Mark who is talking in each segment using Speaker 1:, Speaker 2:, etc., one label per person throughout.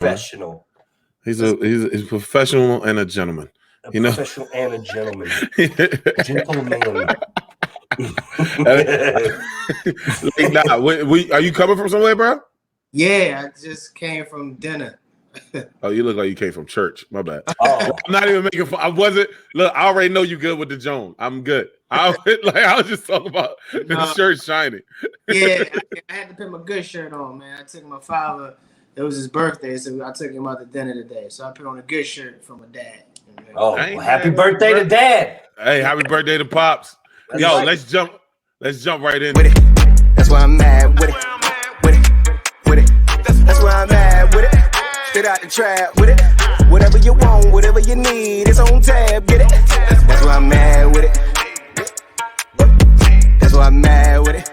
Speaker 1: professional.
Speaker 2: He's a professional and a gentleman.
Speaker 1: A professional and a gentleman. Gentleman.
Speaker 2: Like, nah, are you coming from somewhere, bro?
Speaker 3: Yeah, I just came from dinner.
Speaker 2: Oh, you look like you came from church. My bad. Oh. I'm not even making fun. I wasn't. Look, I already know you good with the Joan. I'm good. I was just talking about the shirt shining.
Speaker 3: Yeah, I had to put my good shirt on, man. I took my father. It was his birthday, so I took him out to dinner today. So I put on a good shirt for my dad.
Speaker 1: Oh, well, happy birthday to Dad!
Speaker 2: Hey, happy birthday to Pops.
Speaker 1: That's
Speaker 2: Yo,
Speaker 1: right.
Speaker 2: let's jump right in.
Speaker 4: With it. That's why I'm mad with it. With it. With it. That's why I'm mad with it. Straight out the trap with it. Whatever you want, whatever you need, it's on tab. Get it. That's why I'm mad with it. That's why I'm mad with it.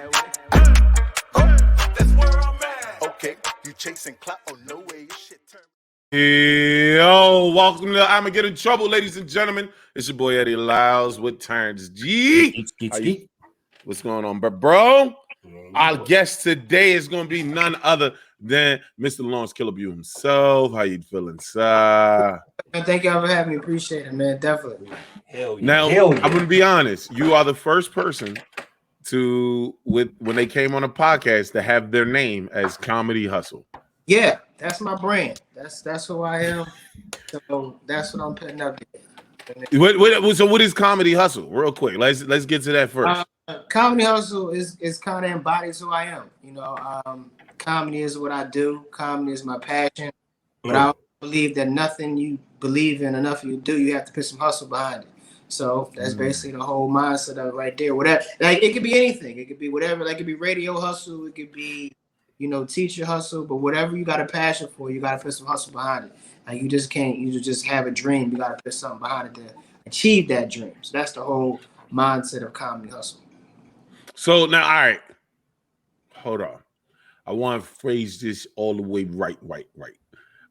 Speaker 4: That's where I'm at. Okay, you chasing clout? Oh no way, your shit turn.
Speaker 2: Yo, welcome to I'ma Get in Trouble, ladies and gentlemen. It's your boy Eddie Liles with Terrance G. What's going on, bro? Our guest today is going to be none other than Mr. Lawrence Killebrew himself. How you feeling, sir?
Speaker 3: Thank y'all for having me. Appreciate it, man. Definitely.
Speaker 1: Hell yeah.
Speaker 2: Now,
Speaker 1: Hell yeah.
Speaker 2: I'm going to be honest. You are the first person when they came on a podcast to have their name as Comedy Hustle.
Speaker 3: Yeah, that's my brand. That's who I am. So that's what I'm putting up there.
Speaker 2: So what is Comedy Hustle? Real quick, let's get to that first.
Speaker 3: Comedy Hustle is kind of embodies who I am. You know, comedy is what I do. Comedy is my passion. But I believe that nothing you believe in enough you do, you have to put some hustle behind it. So that's basically the whole mindset of it right there. Whatever, like it could be anything. It could be whatever. Like it could be radio hustle. It could be, teacher hustle. But whatever you got a passion for, you got to put some hustle behind it. Like you just can't. You just have a dream. You got to put something behind it to achieve that dream. So that's the whole mindset of Comedy Hustle.
Speaker 2: So now, all right, hold on. I want to phrase this all the way right. All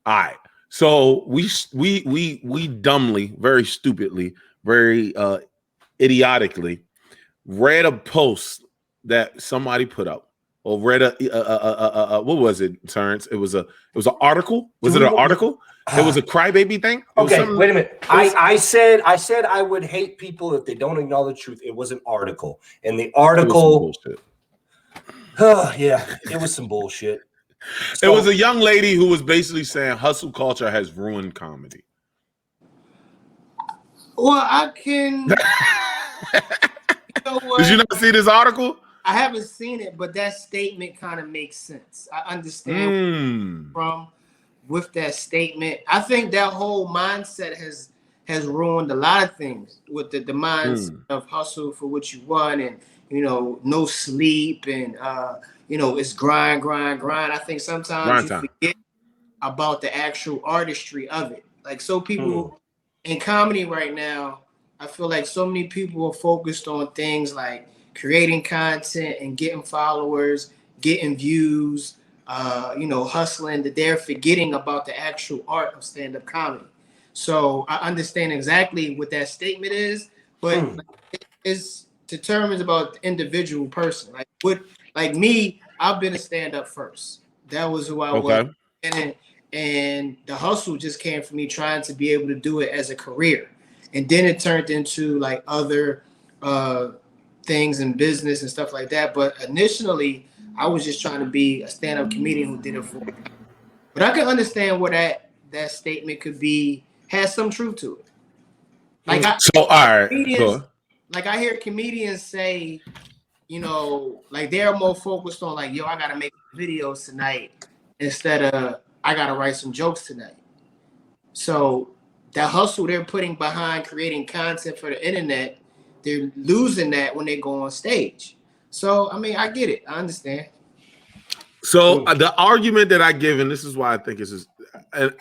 Speaker 2: right. So we dumbly, very stupidly, very idiotically read a post that somebody put up, or read what was it, Terrance? It was an article. Was it an article? It was a crybaby thing.
Speaker 1: Okay, wait a minute. I said I would hate people if they don't acknowledge truth. It was an article, and the article. Yeah, it was some bullshit.
Speaker 2: So, it was a young lady who was basically saying hustle culture has ruined comedy.
Speaker 3: Well, I can.
Speaker 2: Did you not see this article?
Speaker 3: I haven't seen it, but that statement kind of makes sense. I understand from with that statement. I think that whole mindset has ruined a lot of things with the mindset of hustle for what you want, and no sleep, and it's grind. I think sometimes you forget about the actual artistry of it. Like, so people in comedy right now, I feel like so many people are focused on things like creating content and getting followers, getting views, hustling, that they're forgetting about the actual art of stand-up comedy. So I understand exactly what that statement is, but it's determined about the individual person. Like me, I've been a stand-up first. That was who I was. And the hustle just came from me trying to be able to do it as a career. And then it turned into like other things in business and stuff like that. But initially, I was just trying to be a stand-up comedian who did it for me. But I can understand where that statement could be, has some truth to it. Like I hear comedians say, like they're more focused on like, yo, I gotta make videos tonight instead of I gotta write some jokes tonight. So that hustle they're putting behind creating content for the internet, they're losing that when they go on stage. So I mean, I get it, I understand.
Speaker 2: So the argument that I give, and this is why I think it's just, and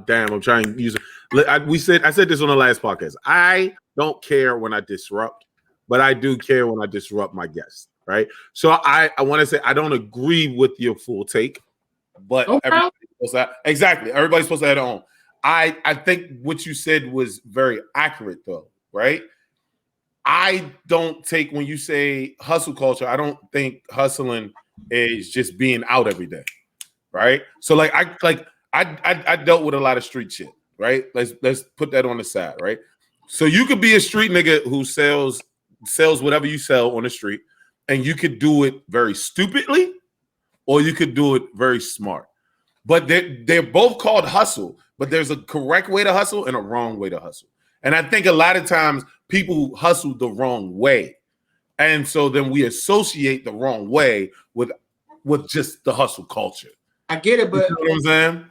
Speaker 2: damn, I'm trying to use it. I said this on the last podcast. I don't care when I disrupt, but I do care when I disrupt my guests, right? So I want to say I don't agree with your full take, but everybody's supposed to have their own. I think what you said was very accurate, though, right? I don't take, when you say hustle culture, I don't think hustling is just being out every day. right? So like I dealt with a lot of street shit, right? Let's put that on the side, right? So you could be a street nigga who sells whatever you sell on the street, and you could do it very stupidly, or you could do it very smart. But they're both called hustle, but there's a correct way to hustle and a wrong way to hustle. And I think a lot of times people hustle the wrong way. And so then we associate the wrong way with just the hustle culture.
Speaker 3: I get it, but
Speaker 2: you know what I'm saying?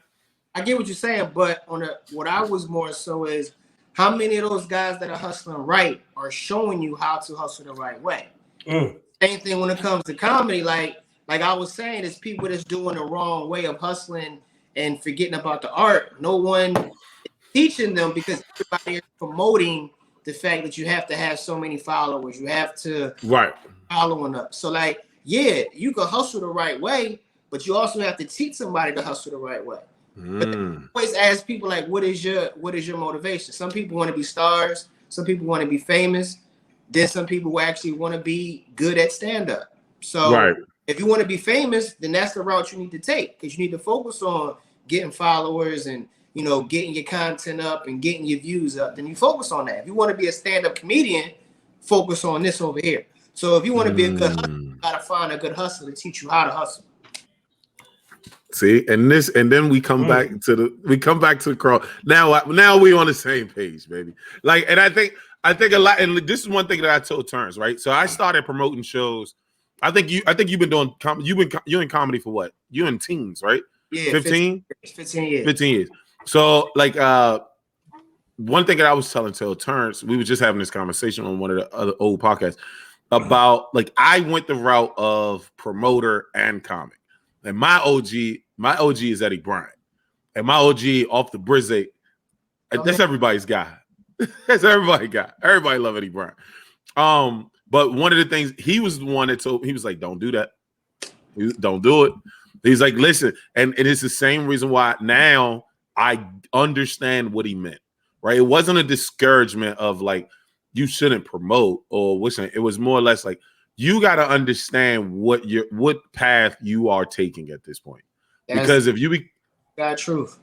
Speaker 3: I get what you're saying, but what I was more so is how many of those guys that are hustling right are showing you how to hustle the right way. Same thing when it comes to comedy, like I was saying, it's people that's doing the wrong way of hustling and forgetting about the art. No one is teaching them because everybody is promoting the fact that you have to have so many followers. You have to following up. So like, yeah, you can hustle the right way, but you also have to teach somebody to hustle the right way. But I always ask people like, what is your motivation? Some people want to be stars. Some people want to be famous. Then some people who actually want to be good at stand-up. So if you want to be famous, then that's the route you need to take, because you need to focus on getting followers and, you know, getting your content up and getting your views up. Then you focus on that. If you want to be a stand-up comedian, focus on this over here. So if you want to be a good hustler, you gotta find a good hustler to teach you how to hustle.
Speaker 2: See, and then we come back to the crowd. Now we on the same page, baby. Like, and I think a lot, and this is one thing that I told Terrance, right? So I started promoting shows. I think you've been doing you're in comedy for what? You're in teens, right?
Speaker 3: Yeah,
Speaker 2: 15
Speaker 3: years.
Speaker 2: 15 years. So like one thing that I was telling Terrance, we were just having this conversation on one of the other old podcasts about, like, I went the route of promoter and comic. And my OG is Eddie Bryant. And my OG off the Brizzy, that's everybody's guy. That's everybody's guy. Everybody love Eddie Bryant. But one of the things, he was the one that told, he was like, don't do that. Don't do it. He's like, listen, and it's the same reason why now I understand what he meant, right? It wasn't a discouragement of like, you shouldn't promote or what's it. It was more or less like, you got to understand what path you are taking at this point. Because if you be
Speaker 3: got truth.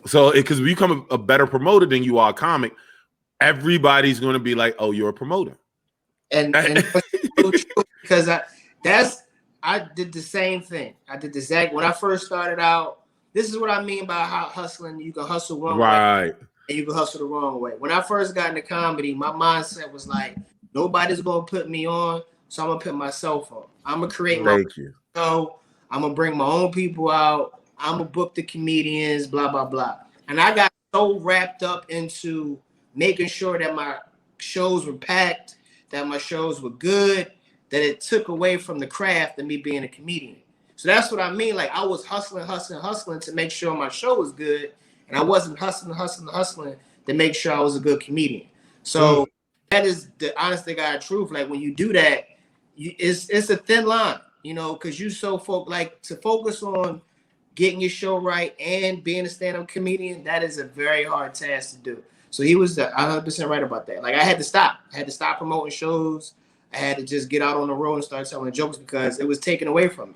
Speaker 3: So
Speaker 2: because if you become a better promoter than you are a comic, everybody's going to be like, oh, you're a promoter.
Speaker 3: And because I did the same thing. I did the exact, when I first started out, this is what I mean by how hustling, you can hustle one way and you can hustle the wrong way. When I first got into comedy, my mindset was like, nobody's going to put me on, so I'm going to put myself on. I'm going to create my show. I'm going to bring my own people out. I'm going to book the comedians, blah, blah, blah. And I got so wrapped up into making sure that my shows were packed, that my shows were good, that it took away from the craft of me being a comedian. So that's what I mean. Like, I was hustling to make sure my show was good, and I wasn't hustling to make sure I was a good comedian. So that is the honest to God truth. Like, when you do that, it's a thin line, you know, because you so to focus on getting your show right and being a stand-up comedian, that is a very hard task to do. So he was 100% right about that. Like, I had to stop. I had to stop promoting shows. I had to just get out on the road and start telling jokes because it was taken away from me.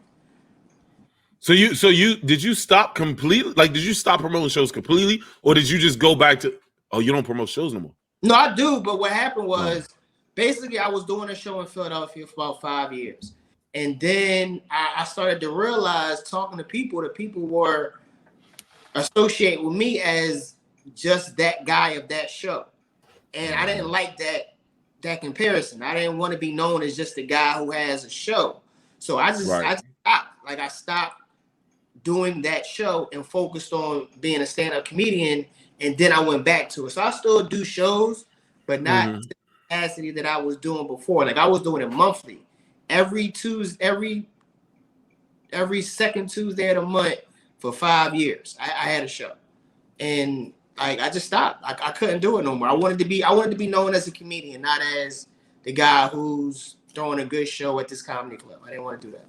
Speaker 2: So did you stop completely? Like, did you stop promoting shows completely, or did you just go back to, oh, you don't promote shows no more?
Speaker 3: No, I do. But what happened was, basically, I was doing a show in Philadelphia for about 5 years. And then I started to realize, talking to people, that people were associating with me as just that guy of that show. And I didn't like that comparison. I didn't want to be known as just the guy who has a show. So I stopped. Like, I stopped doing that show and focused on being a stand-up comedian. And then I went back to it. So I still do shows, but not to the capacity that I was doing before. Like, I was doing it monthly. Every Tuesday, every second Tuesday of the month for 5 years, I had a show. And I just stopped. I couldn't do it no more. I wanted to be known as a comedian, not as the guy who's throwing a good show at this comedy club. I didn't want to do that.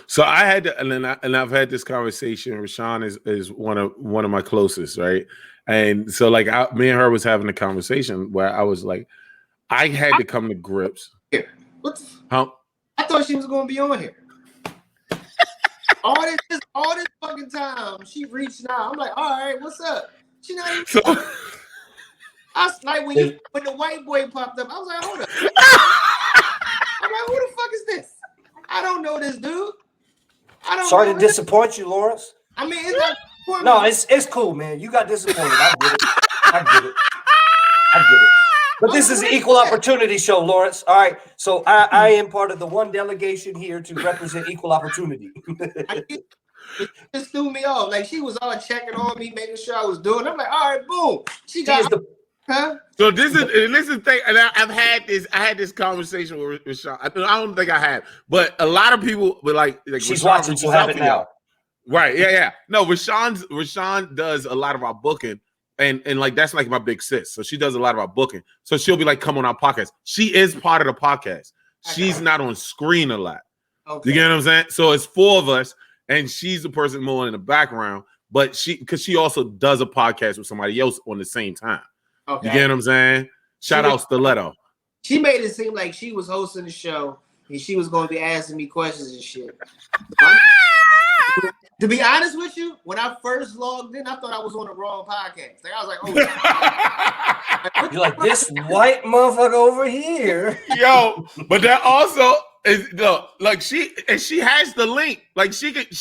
Speaker 2: So I had to, and I've had this conversation. Rashawn is one of my closest, right? And so, like, me and her was having a conversation where I was like, I had to come to grips.
Speaker 3: What? I thought she was going to be on here. all this fucking time, she reached out. I'm like, all right, what's up? She not even.
Speaker 2: So,
Speaker 3: I was like, when the white boy popped up, I was like, hold up. I'm like, who the fuck is this? I don't know this dude. I don't.
Speaker 1: Sorry to disappoint you, Lawrence.
Speaker 3: I mean, it's not.
Speaker 1: No, it's cool, man. You got disappointed. I get it. But this is an equal opportunity show, Lawrence. All right. So I am part of the one delegation here to represent equal opportunity.
Speaker 3: It just threw me off. Like, she was all checking on me, making sure I was doing. I'm like, all right, boom. She got huh?
Speaker 2: So this is the thing, and I had this conversation with Sean. I don't think I have, but a lot of people were like
Speaker 1: she's watching, so have it now.
Speaker 2: Right? Yeah. No, Rashawn does a lot of our booking, and like that's like my big sis. So she does a lot of our booking. So she'll be like, come on our podcast. She is part of the podcast. She's not on screen a lot. Okay. You get what I'm saying? So it's 4 of us, and she's the person more in the background. But because she also does a podcast with somebody else on the same time. Okay. You get what I'm saying? Shout out Stiletto.
Speaker 3: She made it seem like she was hosting the show and she was going to be asking me questions and shit. To be honest with you, when I first logged in, I thought I was on the wrong podcast. Like, I was like, oh,
Speaker 1: you're like, this white motherfucker over here.
Speaker 2: Yo, but that also is like she has the link. Like she gets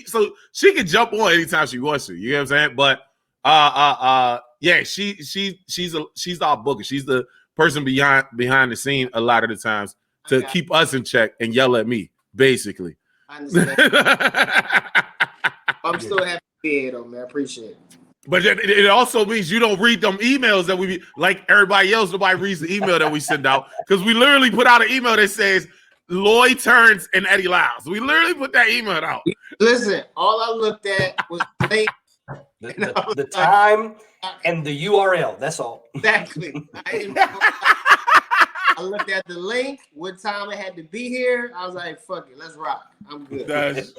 Speaker 2: so she can jump on anytime she wants to. You know what I'm saying? But yeah, she's our booker. She's the person behind the scene a lot of the times to keep us in check and yell at me, basically.
Speaker 3: I understand. I'm still happy to be here, though, man. I appreciate it.
Speaker 2: But it also means you don't read them emails that we like everybody else. Nobody reads the email that we send out because we literally put out an email that says Lloyd Terrance and Eddie Liles. We literally put that email out.
Speaker 3: Listen, all I looked at was
Speaker 1: the time and the URL. That's all.
Speaker 3: Exactly. I looked at the link, what time it had to be here. I was like, fuck it, let's rock. I'm good.
Speaker 2: That's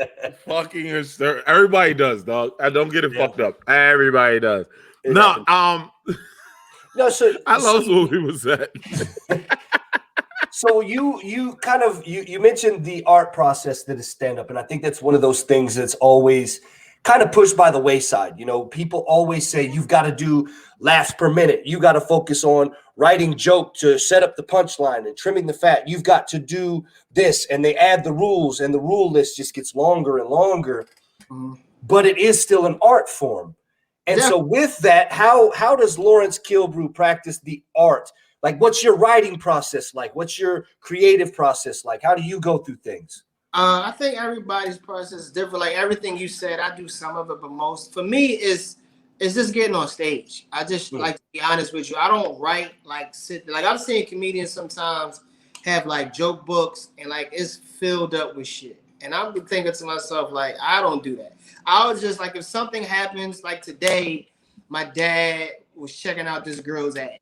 Speaker 2: fucking hysterical. Everybody does, dog. I don't get it fucked up. Everybody does. No,
Speaker 1: so
Speaker 2: I lost what we was at.
Speaker 1: So you kind of you mentioned the art process that is stand-up, and I think that's one of those things that's always kind of pushed by the wayside. You know, people always say you've got to do laughs per minute. You got to focus on writing joke to set up the punchline and trimming the fat. You've got to do this, and they add the rules, and the rule list just gets longer and longer. Mm-hmm. But it is still an art form. And so with that, how does Lawrence Killebrew practice the art? Like, what's your writing process like? What's your creative process like? How do you go through things?
Speaker 3: I think everybody's process is different. Like everything you said, I do some of it, but most for me is just getting on stage. I just like to be honest with you. I don't write like I've seen comedians sometimes have like joke books and like it's filled up with shit. And I'm thinking to myself, like, I don't do that. I was just like, if something happens, like today, my dad was checking out this girl's ass.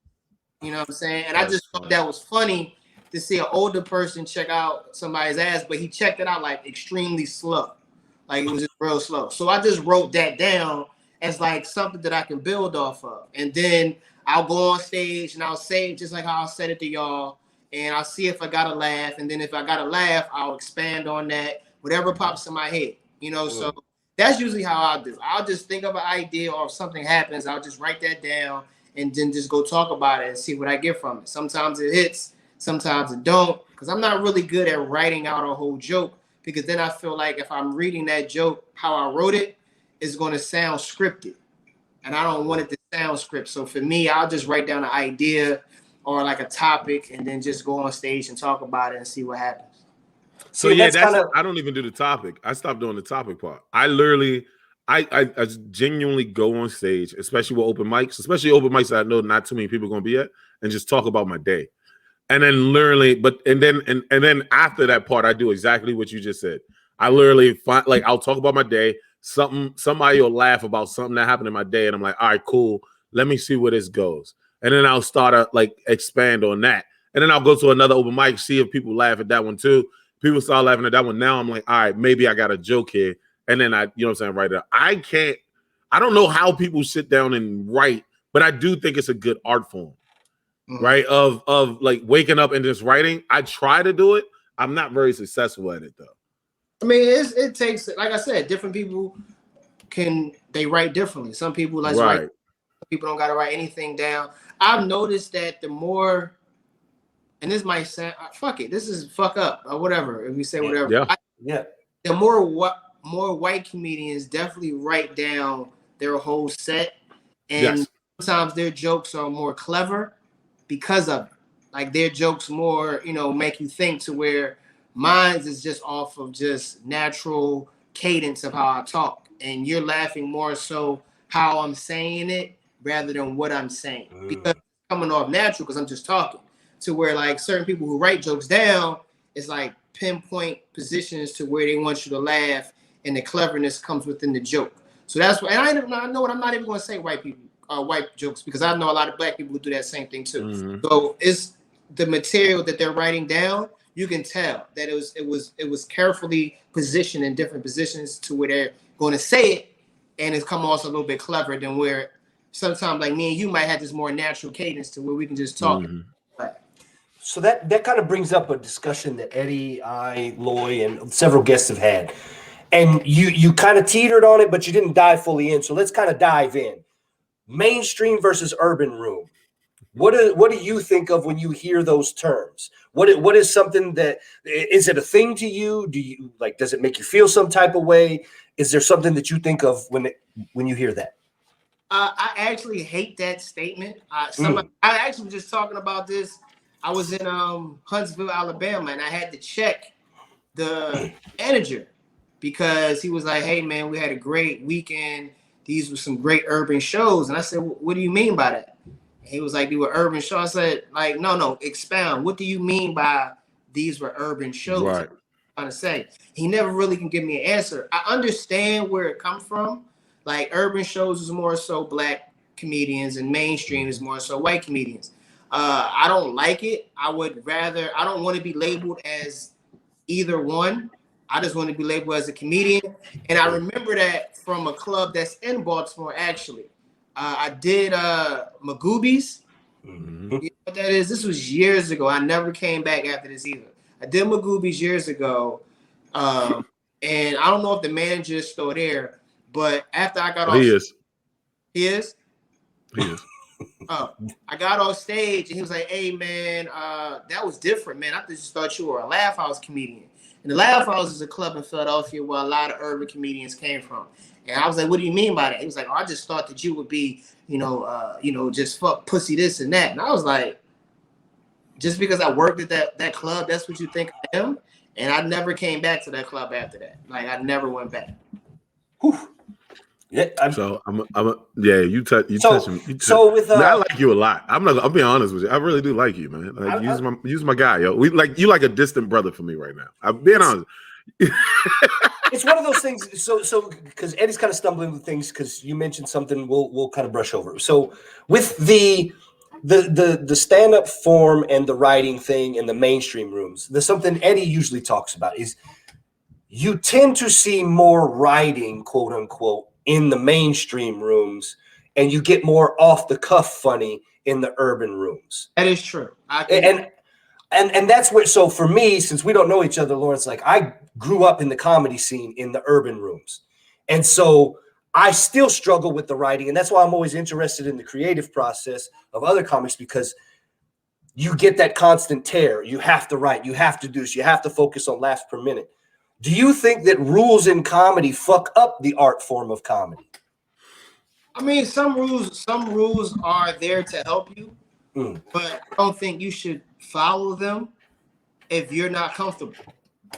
Speaker 3: You know what I'm saying? And I just thought that was funny to see an older person check out somebody's ass, but he checked it out like extremely slow. Like it was just real slow. So I just wrote that down as like something that I can build off of. And then I'll go on stage and I'll say it just like how I said it to y'all. And I'll see if I got a laugh. And then if I got a laugh, I'll expand on that. Whatever pops in my head. You know, so that's usually how I'll do. I'll just think of an idea or if something happens, I'll just write that down and then just go talk about it and see what I get from it. Sometimes it hits. Sometimes it don't, because I'm not really good at writing out a whole joke, because then I feel like if I'm reading that joke, how I wrote it, it's going to sound scripted. And I don't want it to sound scripted. So for me, I'll just write down an idea or like a topic and then just go on stage and talk about it and see what happens.
Speaker 2: So yeah, I don't even do the topic. I stopped doing the topic part. I literally, I genuinely go on stage, especially with open mics, that I know not too many people are going to be at, and just talk about my day. And then literally, and then after that part, I do exactly what you just said. I literally find, like, I'll talk about my day. Somebody will laugh about something that happened in my day, and I'm like, all right, cool. Let me see where this goes. And then I'll start to like expand on that. And then I'll go to another open mic, see if people laugh at that one too. People start laughing at that one. Now I'm like, all right, maybe I got a joke here. And then you know what I'm saying, right there. I don't know how people sit down and write, but I do think it's a good art form. Right, of like waking up and just writing. I try to do it. I'm not very successful at it though.
Speaker 3: I mean, it takes, like I said, different people they write differently. Some people write. Some people don't got to write anything down. I've noticed that the more, and this might sound fuck it, this is fuck up or whatever. If we say whatever, the more white comedians definitely write down their whole set, and sometimes their jokes are more clever because of it. Like their jokes more, make you think, to where mine is just off of just natural cadence of how I talk, and you're laughing more so how I'm saying it rather than what I'm saying, because it's coming off natural because I'm just talking. To where like certain people who write jokes down, it's like pinpoint positions to where they want you to laugh, and the cleverness comes within the joke. So that's why, and I know what, I'm not even going to say white jokes, because I know a lot of black people who do that same thing too. Mm-hmm. So it's the material that they're writing down. You can tell that it was carefully positioned in different positions to where they're going to say it, and it's come also a little bit clever than where sometimes like me and you might have this more natural cadence to where we can just talk. Mm-hmm.
Speaker 1: So that kind of brings up a discussion that Eddie, I, Loy, and several guests have had. And you kind of teetered on it, but you didn't dive fully in. So let's kind of dive in. Mainstream versus urban room. What do you think of when you hear those terms? What is something that, is it a thing to you? Do you like, does it make you feel some type of way? Is there something that you think of when you hear that?
Speaker 3: I actually hate that statement. I actually was just talking about this. I was in Huntsville, Alabama, and I had to check the manager because he was like, "Hey, man, we had a great weekend. These were some great urban shows." And I said, "What do you mean by that?" And he was like, "They were urban shows." I said, "Like, no, expound. What do you mean by these were urban shows?" Right. I'm trying to say. He never really can give me an answer. I understand where it comes from. Like, urban shows is more so black comedians, and mainstream is more so white comedians. I don't like it. I don't want to be labeled as either one. I just want to be labeled as a comedian. And I remember that from a club that's in Baltimore, actually. I did Magoobies. Mm-hmm. You know what that is? This was years ago. I never came back after this either. I did Magoobies years ago. And I don't know if the manager is still there, but after I got off...
Speaker 2: He is.
Speaker 3: He is?
Speaker 2: He is.
Speaker 3: I got on stage and he was like, "Hey man, that was different, man. I just thought you were a Laugh House comedian." And the Laugh House is a club in Philadelphia where a lot of urban comedians came from. And I was like, "What do you mean by that?" He was like, "Oh, I just thought that you would be, just fuck pussy this and that." And I was like, just because I worked at that club, that's what you think I am? And I never came back to that club after that. Like, I never went back.
Speaker 1: Whew.
Speaker 2: Yeah, you touch me. So with I like you a lot. I'll be honest with you. I really do like you, man. Like, use my guy, yo. You like a distant brother for me right now. I'm being honest.
Speaker 1: It's one of those things. So because Eddie's kind of stumbling with things because you mentioned something we'll kind of brush over. So with the stand-up form and the writing thing in the mainstream rooms, there's something Eddie usually talks about is you tend to see more writing, quote unquote, in the mainstream rooms, and you get more off the cuff funny in the urban rooms.
Speaker 3: That is true.
Speaker 1: And that's where, so for me, since we don't know each other, Lawrence, like I grew up in the comedy scene in the urban rooms. And so I still struggle with the writing. And that's why I'm always interested in the creative process of other comics, because you get that constant tear. You have to write, you have to do this, you have to focus on laughs per minute. Do you think that rules in comedy fuck up the art form of comedy?
Speaker 3: I mean, some rules are there to help you, but I don't think you should follow them if you're not comfortable.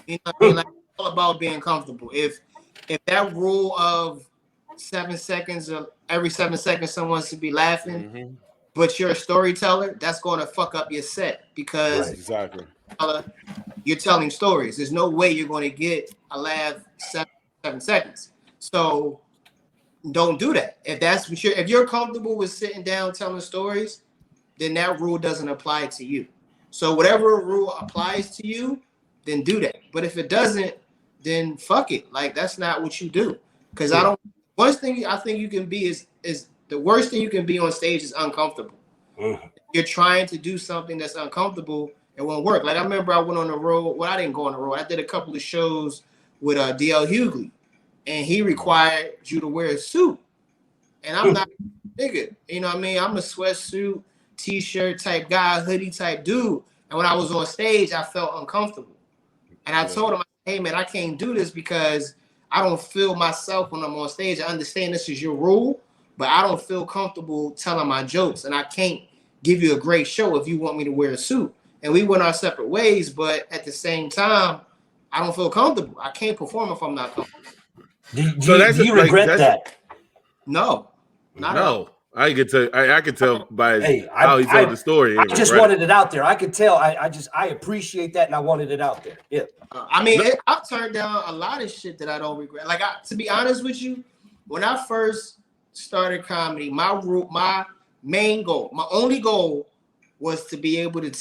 Speaker 3: You know what I mean? Like, it's all about being comfortable. If that rule of 7 seconds, every 7 seconds someone should be laughing, but you're a storyteller, that's going to fuck up your set, because
Speaker 2: exactly.
Speaker 3: You're telling stories. There's no way you're going to get a laugh 7 seconds. So don't do that. If you're comfortable with sitting down telling stories, then that rule doesn't apply to you. So whatever rule applies to you, then do that. But if it doesn't, then fuck it. Like, that's not what you do. Because worst thing I think you can be is the worst thing you can be on stage is uncomfortable. You're trying to do something that's uncomfortable. It won't work. Like, I remember I went on the road. Well, I didn't go on the road. I did a couple of shows with DL Hughley, and he required you to wear a suit, and I'm not a nigga. You know what I mean? I'm a sweatsuit, t-shirt type guy, hoodie type dude. And when I was on stage, I felt uncomfortable. And I told him, hey man, I can't do this because I don't feel myself when I'm on stage. I understand this is your rule, but I don't feel comfortable telling my jokes, and I can't give you a great show if you want me to wear a suit. And we went our separate ways, but at the same time, I don't feel comfortable. I can't perform if I'm not comfortable.
Speaker 1: Do you regret that?
Speaker 3: No, not at all.
Speaker 2: I could tell. I could tell by how he told the story.
Speaker 1: I just wanted it out there. I could tell. I appreciate that, and I wanted it out there. Yeah.
Speaker 3: I mean, I've turned down a lot of shit that I don't regret. Like, to be honest with you, when I first started comedy, my main goal, my only goal, was to be able to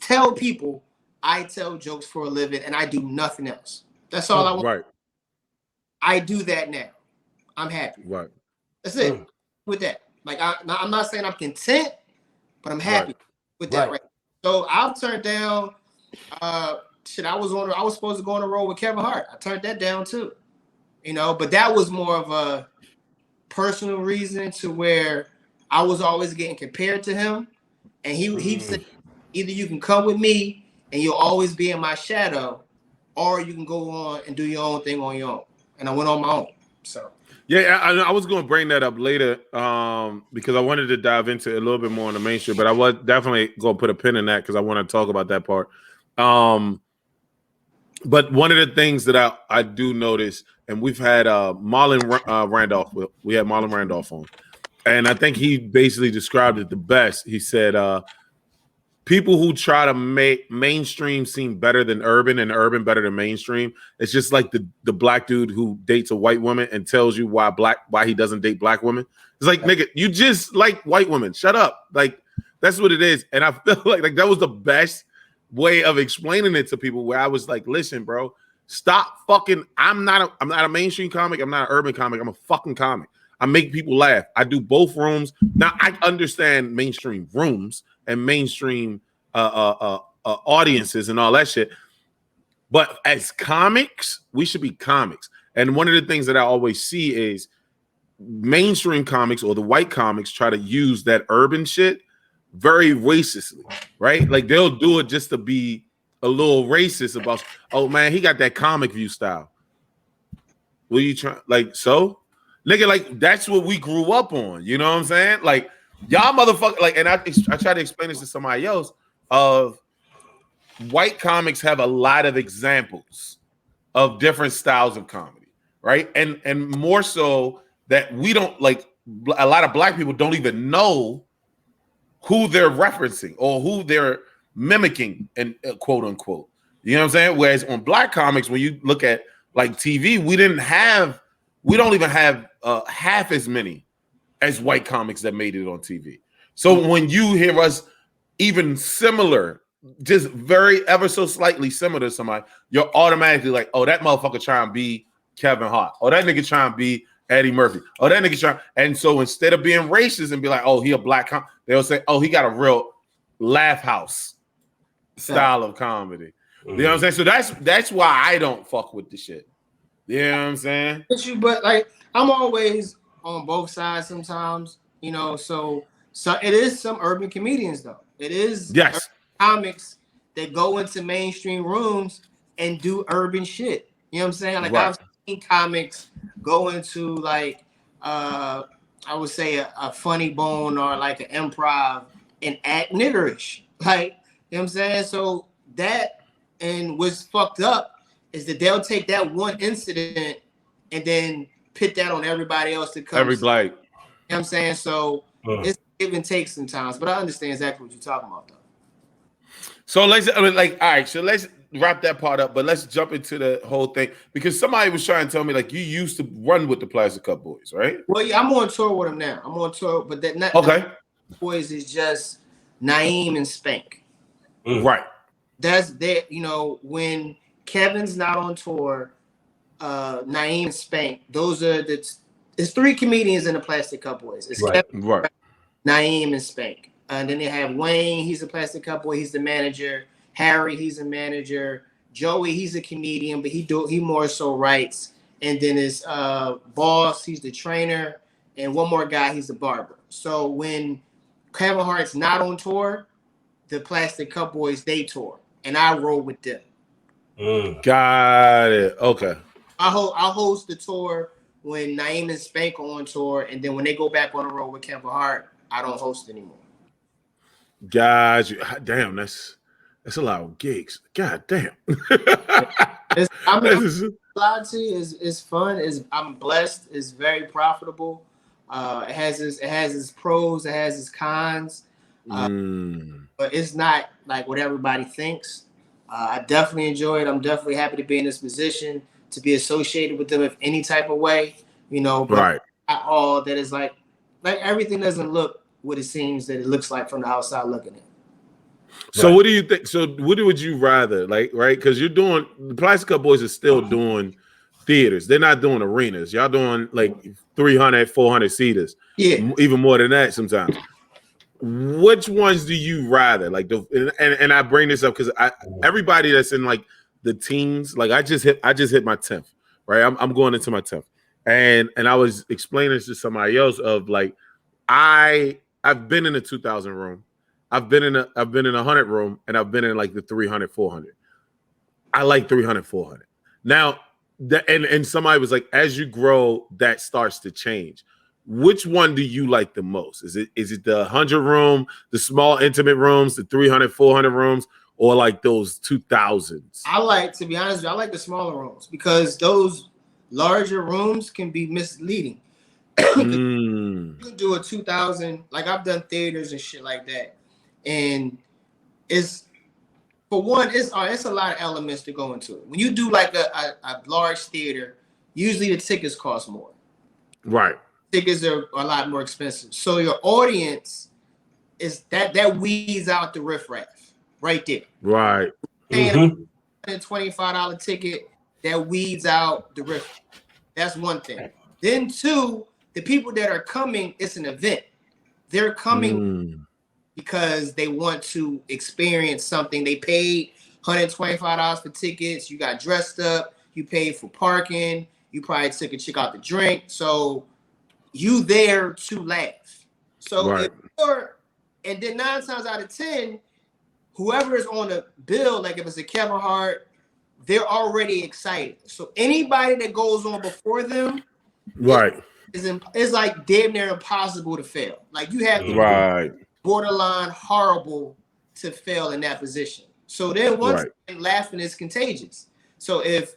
Speaker 3: tell people I tell jokes for a living and I do nothing else. That's all I want.
Speaker 2: Right.
Speaker 3: I do that now. I'm happy.
Speaker 2: Right.
Speaker 3: That's it. With that, like I'm not saying I'm content, but I'm happy with that. Right. So I've turned down shit. I was supposed to go on a road with Kevin Hart. I turned that down too. You know, but that was more of a personal reason to where I was always getting compared to him, and he said either you can come with me and you'll always be in my shadow, or you can go on and do your own thing on your own. And I went on my own. So.
Speaker 2: Yeah, I was going to bring that up later because I wanted to dive into it a little bit more on the mainstream, but I was definitely going to put a pin in that because I want to talk about that part. But one of the things that I do notice, and we've had Marlon Randolph, we had Marlon Randolph on, and I think he basically described it the best. He said, people who try to make mainstream seem better than urban and urban better than mainstream. It's just like the black dude who dates a white woman and tells you why he doesn't date black women. It's like, nigga, you just like white women. Shut up. Like, that's what it is. And I feel like that was the best way of explaining it to people, where I was like, listen, bro, stop fucking. I'm not a mainstream comic. I'm not an urban comic. I'm a fucking comic. I make people laugh. I do both rooms. Now, I understand mainstream rooms and mainstream audiences and all that shit. But as comics, we should be comics. And one of the things that I always see is mainstream comics or the white comics try to use that urban shit very racistly, right? Like they'll do it just to be a little racist about, oh man, he got that comic view style. What are you trying? Like, so? Nigga, like that's what we grew up on. You know what I'm saying? Like, y'all motherfucker, like, and I try to explain this to somebody else of white comics have a lot of examples of different styles of comedy, right? And more so that we don't, like, a lot of black people don't even know who they're referencing or who they're mimicking, and quote unquote. You know what I'm saying? Whereas on black comics, when you look at like TV, we don't even have half as many as white comics that made it on TV. So when you hear us even similar, just very ever so slightly similar to somebody, you're automatically like, oh, that motherfucker trying to be Kevin Hart. Oh, that nigga trying to be Eddie Murphy. Oh, that nigga trying. And so instead of being racist and be like, oh, he a black comic, they'll say, oh, he got a real laugh house style of comedy. You know what I'm saying? So that's why I don't fuck with the shit. You know what I'm saying?
Speaker 3: But like, I'm always on both sides sometimes, you know, so it is some urban comedians though. It is comics that go into mainstream rooms and do urban shit. You know what I'm saying? Like I've seen comics go into like I would say a funny bone or like an improv and act niggerish. Like, you know what I'm saying? So that, and what's fucked up is that they'll take that one incident and then put that on everybody else that comes.
Speaker 2: Every black.
Speaker 3: You know what I'm saying? So it's give and take sometimes, but I understand exactly what you're talking about though.
Speaker 2: So let's wrap that part up, but let's jump into the whole thing, because somebody was trying to tell me like you used to run with the Plastic Cup Boys, right?
Speaker 3: Well, yeah, I'm on tour with them now. I'm on tour, but that not
Speaker 2: okay.
Speaker 3: Boys is just Naeem and Spank.
Speaker 2: Right.
Speaker 3: That's that, you know, when Kevin's not on tour, Naeem and Spank, those are it's three comedians in the Plastic Cup Boys. It's Kevin, Naeem, and Spank. And then they have Wayne, he's a Plastic Cup Boy, he's the manager. Harry, he's a manager. Joey, he's a comedian, but he more so writes. And then his boss, he's the trainer, and one more guy, he's the barber. So when Kevin Hart's not on tour, the Plastic Cup Boys, they tour, and I roll with them.
Speaker 2: Got it. Okay.
Speaker 3: I host the tour when Naeem and Spank are on tour, and then when they go back on the road with Kevin Hart, I don't host anymore.
Speaker 2: Got you. Damn, that's a lot of gigs. God damn.
Speaker 3: It's fun. I'm blessed. It's very profitable. It has its pros. It has its cons. But it's not like what everybody thinks. I definitely enjoy it. I'm definitely happy to be in this position, to be associated with them in any type of way, but
Speaker 2: right.
Speaker 3: Not all that is like everything doesn't look what it seems that it looks like from the outside looking in.
Speaker 2: So what do you think? So what would you rather right? Because you're doing the Plastic Cup Boys are still doing theaters. They're not doing arenas. Y'all doing like 300, 400 seaters.
Speaker 3: Yeah,
Speaker 2: even more than that sometimes. Which ones do you rather like? And I bring this up because everybody that's in like the teens, like I just hit my 10th, right? I'm going into my 10th, and I was explaining this to somebody else of like I've been in the 2000 room. I've been in a 100 room, and I've been in like the 300, 400. I like 300, 400. Now, and somebody was like, as you grow, that starts to change. Which one do you like the most? Is it the 100 room, the small intimate rooms, the 300, 400 rooms, or like those 2000s?
Speaker 3: To be honest, I like the smaller rooms because those larger rooms can be misleading. You can do a 2000, like I've done theaters and shit like that. And it's a lot of elements to go into it. When you do like a large theater, usually the tickets cost more.
Speaker 2: Right.
Speaker 3: Tickets are a lot more expensive. So your audience is that weeds out the riffraff right there.
Speaker 2: Right.
Speaker 3: Paying a $125 ticket, that weeds out the riffraff. That's one thing. Then two, the people that are coming, it's an event. They're coming because they want to experience something. They paid $125 for tickets. You got dressed up. You paid for parking. You probably took a chick out to drink. So you there to laugh. So and then 9 times out of 10, whoever is on the bill, like if it's a Kevin Hart, they're already excited. So anybody that goes on before them, is like damn near impossible to fail. Like you have to be borderline horrible to fail in that position. So then once laughing is contagious. So if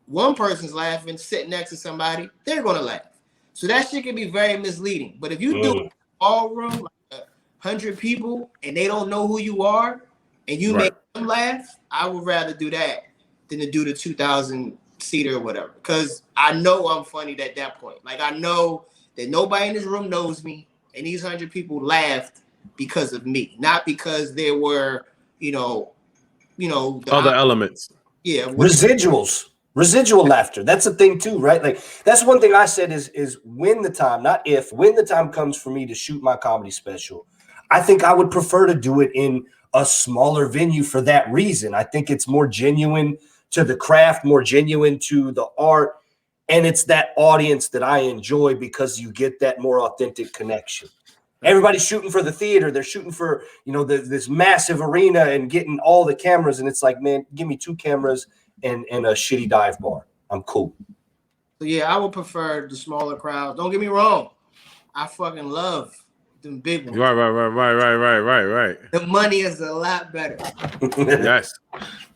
Speaker 3: one person's laughing, sitting next to somebody, they're gonna laugh. So that shit can be very misleading. But if you do a ballroom, like 100 people, and they don't know who you are, and you make them laugh, I would rather do that than to do the 2000 seater or whatever. Because I know I'm funny at that point. Like I know that nobody in this room knows me, and these 100 people laughed because of me, not because there were,
Speaker 1: other
Speaker 2: elements.
Speaker 3: Yeah,
Speaker 1: residual laughter. That's a thing too, right? Like that's one thing I said is when the time, not if, when the time comes for me to shoot my comedy special, I think I would prefer to do it in a smaller venue for that reason. I think it's more genuine to the craft, more genuine to the art, and it's that audience that I enjoy because you get that more authentic connection. Everybody's shooting for the theater. They're shooting for, this massive arena and getting all the cameras. And it's like, man, give me 2 cameras and a shitty dive bar. I'm cool.
Speaker 3: So yeah, I would prefer the smaller crowds. Don't get me wrong. I fucking love them big ones.
Speaker 2: Right.
Speaker 3: The money is a lot better.
Speaker 2: Yes.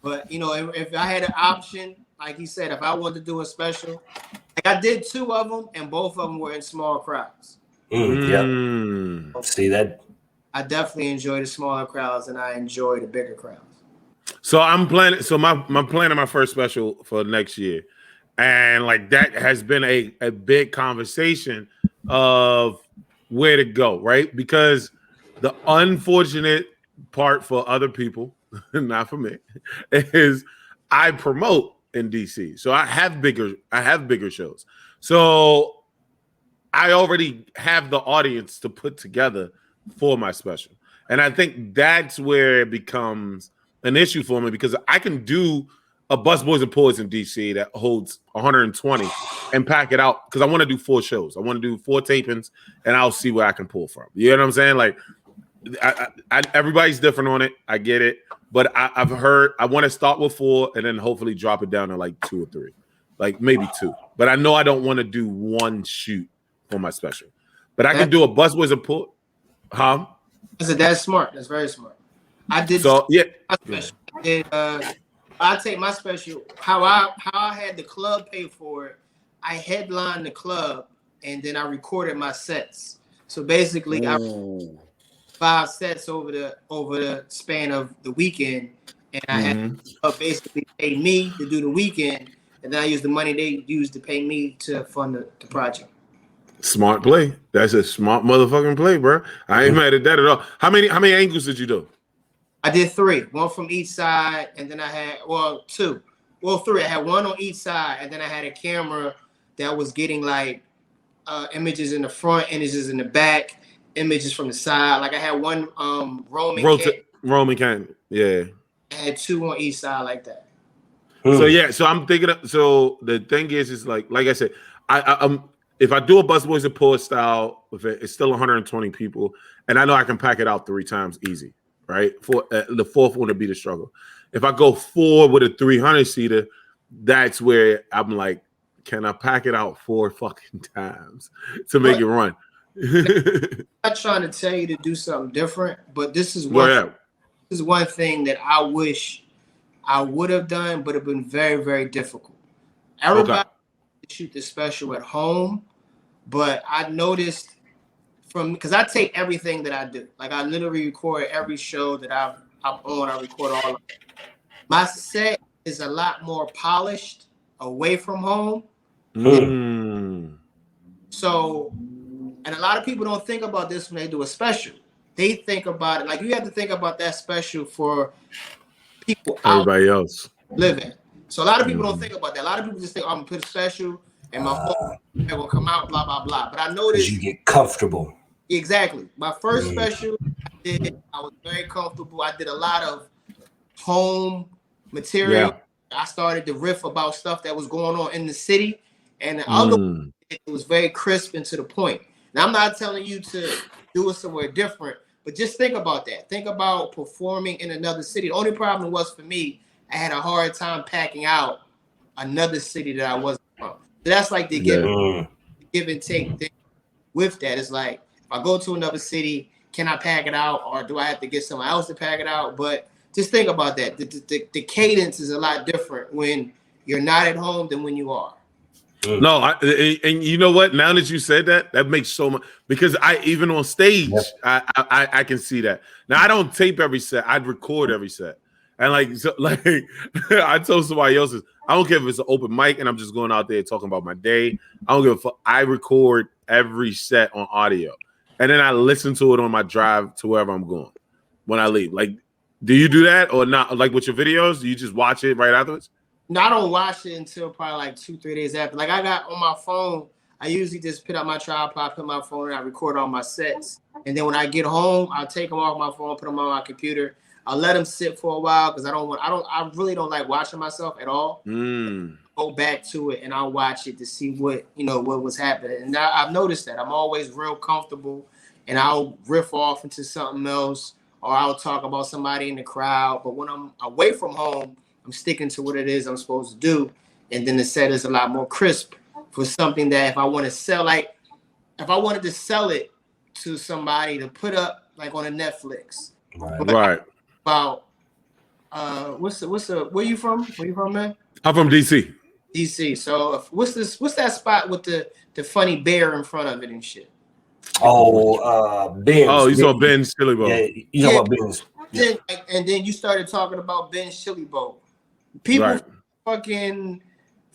Speaker 3: But, if I had an option, like he said, if I wanted to do a special, like I did 2 of them and both of them were in small crowds.
Speaker 1: Yeah. See that?
Speaker 3: I definitely enjoy the smaller crowds and I enjoy the bigger crowds.
Speaker 2: So I'm planning. So I'm planning my first special for next year, and like that has been a big conversation of where to go, right? Because the unfortunate part for other people, not for me, is I promote in DC, so I have bigger shows. So I already have the audience to put together for my special. And I think that's where it becomes an issue for me because I can do a Busboys and Poets in DC that holds 120 and pack it out because I want to do 4 shows. I want to do 4 tapings, and I'll see where I can pull from. You know what I'm saying? Like, everybody's different on it. I get it, but I've heard I want to start with 4 and then hopefully drop it down to like 2 or 3, like maybe 2. But I know I don't want to do 1 shoot for my special. But I can do a Busboys and Poets. Huh?
Speaker 3: I said that's smart. That's very smart. I did
Speaker 2: so yeah.
Speaker 3: I did, I take my special. How I had the club pay for it. I headlined the club and then I recorded my sets. So basically, I 5 sets over the span of the weekend, and I had basically pay me to do the weekend, and then I used the money they used to pay me to fund the project.
Speaker 2: Smart play. That's a smart motherfucking play, bro. I ain't mad at that at all. How many angles did you do?
Speaker 3: I did 3, 1 from each side, and then I had 2. Well, 3. I had 1 on each side, and then I had a camera that was getting like images in the front, images in the back, images from the side. Like I had 1 Roman
Speaker 2: can. Yeah.
Speaker 3: I had 2 on each side like that.
Speaker 2: So yeah, so I'm thinking. So the thing is like I said, I'm if I do a Busboys and Poets style, it's still 120 people, and I know I can pack it out 3 times easy, right? For the 4th one to be the struggle. If I go 4 with a 300-seater, that's where I'm like, can I pack it out 4 fucking times to make it run?
Speaker 3: I'm not trying to tell you to do something different, but this is one thing that I wish I would have done, but it's been very, very difficult. Everybody shoot the special at home, but I noticed because I take everything that I do. Like I literally record every show that I'm on. I record all of it. My set is a lot more polished away from home. So, and a lot of people don't think about this when they do a special. They think about it like you have to think about that special for people
Speaker 2: everybody else
Speaker 3: living. So a lot of people don't think about that. A lot of people just think, I'm gonna put a special and my phone will come out, blah blah blah. But I noticed
Speaker 1: you get comfortable.
Speaker 3: Exactly. My first special I was very comfortable. I did a lot of home material. I started to riff about stuff that was going on in the city, and the other one, it was very crisp and to the point. Now I'm not telling you to do it somewhere different, but just think about that. Think about performing in another city. The only problem was for me, I had a hard time packing out another city that I wasn't from. So that's like the give and take thing with that. It's like if I go to another city, can I pack it out, or do I have to get someone else to pack it out? But just think about that. The cadence is a lot different when you're not at home than when you are.
Speaker 2: No, and you know what? Now that you said that, that makes so much, because I even on stage, I can see that. Now I don't tape every set; I'd record every set, and like I told somebody else, I don't care if it's an open mic and I'm just going out there talking about my day. I don't give a fuck. I record every set on audio, and then I listen to it on my drive to wherever I'm going when I leave. Like, do you do that or not? Like with your videos, do you just watch it right afterwards?
Speaker 3: No, I don't watch it until probably like 2-3 days after. Like I got on my phone, I usually just put out my tripod, put my phone, and I record all my sets. And then when I get home, I'll take them off my phone, put them on my computer. I'll let them sit for a while because I really don't like watching myself at all. Go back to it and I'll watch it to see what was happening. And I've noticed that I'm always real comfortable, and I'll riff off into something else, or I'll talk about somebody in the crowd. But when I'm away from home, I'm sticking to what it is I'm supposed to do. And then the set is a lot more crisp for something that if I want to sell, like if I wanted to sell it to somebody to put up like on a Netflix.
Speaker 2: Right.
Speaker 3: About where you from? Where you from, man?
Speaker 2: I'm from DC.
Speaker 3: DC. So what's that spot with the funny bear in front of it and shit?
Speaker 1: Oh, Ben's.
Speaker 2: Oh, you saw Ben's Chili Bowl.
Speaker 1: Yeah, you talking about Ben's.
Speaker 3: Yeah. And then you started talking about Ben's Chili Bowl. People fucking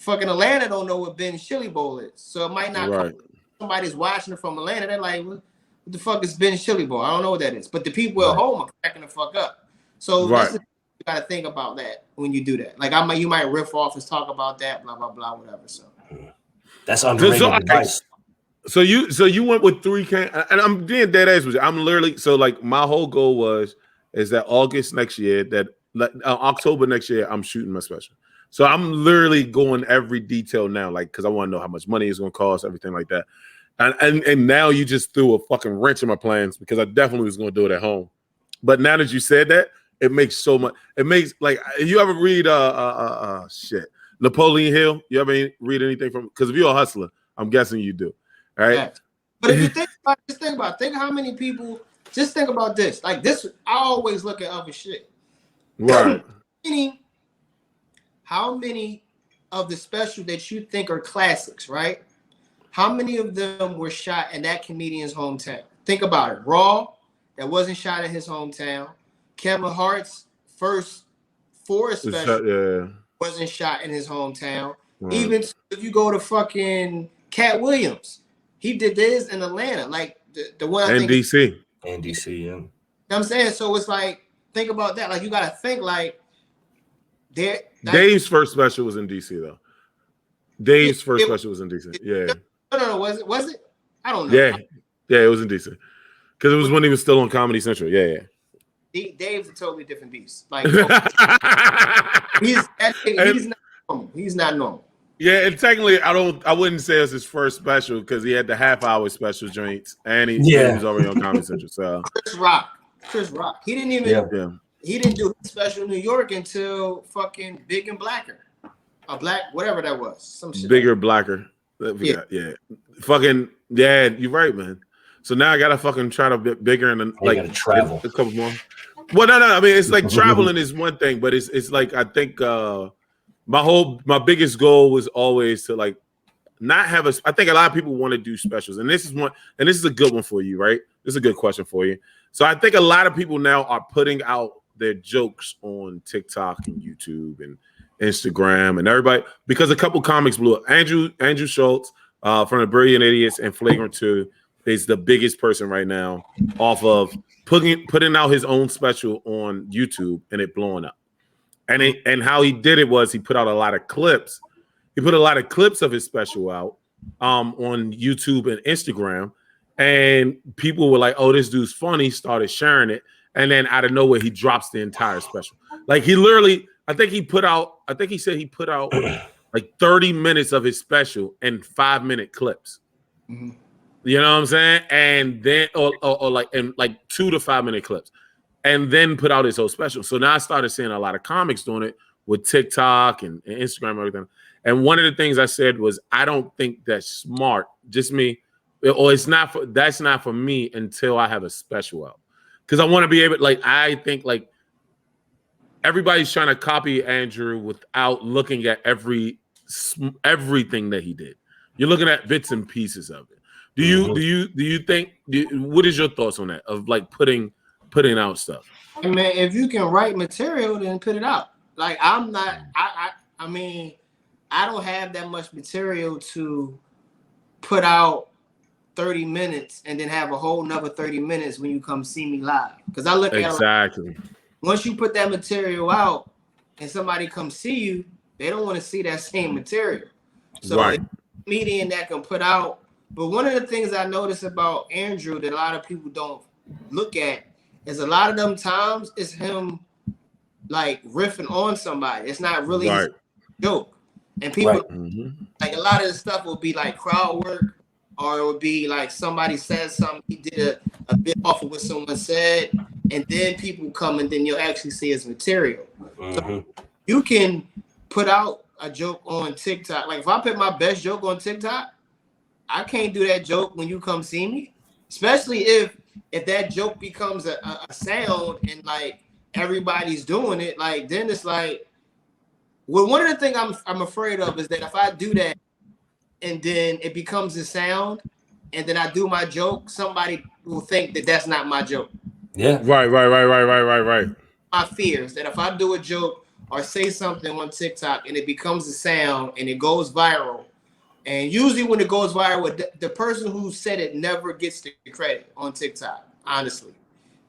Speaker 3: Atlanta don't know what Ben's Chili Bowl is. So it might not somebody's watching it from Atlanta. They're like, what the fuck is Ben's Chili Bowl? I don't know what that is. But the people at home are cracking the fuck up. So you gotta think about that when you do that. Like you might riff off and talk about that, blah blah blah, whatever. So
Speaker 1: that's underrated advice.
Speaker 2: So you went with 3 and I'm being dead ass with you. I'm literally like my whole goal is that August next year, that October next year, I'm shooting my special. So I'm literally going every detail now, like, because I want to know how much money it's going to cost, everything like that. And now you just threw a fucking wrench in my plans because I definitely was going to do it at home. But now that you said that, it makes so much. It makes like you ever read Napoleon Hill? You ever read anything from? Because if you're a hustler, I'm guessing you do. All right.
Speaker 3: Yeah. But if you think how many people. Just think about this. Like this, I always look at other shit.
Speaker 2: Right.
Speaker 3: How many of the special that you think are classics, right? How many of them were shot in that comedian's hometown? Think about it. Raw, that wasn't shot in his hometown. Kevin Hart's first 4 special wasn't shot in his hometown. Right. Even if you go to fucking Cat Williams, he did this in Atlanta. Like the one I think
Speaker 2: DC.
Speaker 1: And DC, yeah.
Speaker 3: You know what I'm saying? So it's like, think about that. Like you gotta think like
Speaker 2: Dave's first special was in DC though. Dave's first special was in DC. Yeah.
Speaker 3: No. Was it? I don't know.
Speaker 2: Yeah, it was in DC. Because it was when he was still on Comedy Central. Yeah.
Speaker 3: Dave's a totally different beast. Like he's not normal. He's not normal.
Speaker 2: Yeah, and technically, I wouldn't say it was his first special because he had the half-hour special joints, and he was already on Comedy Central. So
Speaker 3: Chris Rock. He didn't even. He didn't do his special in New York until fucking Big and Blacker, whatever that was. Some shit.
Speaker 2: Bigger, blacker. Yeah. Fucking you're right, man. So now I gotta fucking try to be bigger and like
Speaker 1: gotta travel
Speaker 2: a couple more. Well, no. I mean, it's like traveling is one thing, but it's like I think. My biggest goal was always to like not have I think a lot of people want to do specials, and this is a good one for you, right? This is a good question for you. So I think a lot of people now are putting out their jokes on TikTok and YouTube and Instagram and everybody because a couple comics blew up. Andrew Schultz from the Brilliant Idiots and Flagrant 2 is the biggest person right now off of putting out his own special on YouTube and it blowing up. And how he did it was he put out a lot of clips. He put a lot of clips of his special out on YouTube and Instagram. And people were like, oh, this dude's funny, started sharing it. And then out of nowhere, he drops the entire special. Like he literally, I think he said he put out like 30 minutes of his special in 5-minute clips. Mm-hmm. You know what I'm saying? And then, or like 2 to 5 minute clips. And then put out his whole special. So now I started seeing a lot of comics doing it with TikTok and Instagram and everything. And one of the things I said was, I don't think that's smart. Just me, or that's not for me until I have a special out. Because I want to be able, like, I think like everybody's trying to copy Andrew without looking at everything that he did. You're looking at bits and pieces of it. Do you think? What is your thoughts on that? Of like putting out stuff.
Speaker 3: I mean, if you can write material, then put it out. Like I'm not. I mean, I don't have that much material to put out 30 minutes and then have a whole nother 30 minutes when you come see me live. Because I look at
Speaker 2: exactly.
Speaker 3: Like, once you put that material out and somebody comes see you, they don't want to see that same material. So
Speaker 2: right.
Speaker 3: It's a comedian that can put out. But one of the things I notice about Andrew that a lot of people don't look at is a lot of them times it's him like riffing on somebody. It's not really his joke. And people like a lot of the stuff will be like crowd work, or it would be like somebody says something, he did a bit off of what someone said, and then people come and then you'll actually see his material. So you can put out a joke on TikTok. Like if I put my best joke on TikTok, I can't do that joke when you come see me, especially if that joke becomes a sound and like everybody's doing it, like then it's like, well, one of the things I'm afraid of is that if I do that and then it becomes a sound and then I do my joke, somebody will think that that's not my joke.
Speaker 1: Yeah.
Speaker 2: Right.
Speaker 3: My fear is that if I do a joke or say something on TikTok and it becomes a sound and it goes viral, and usually when it goes viral, the person who said it never gets the credit on TikTok, honestly.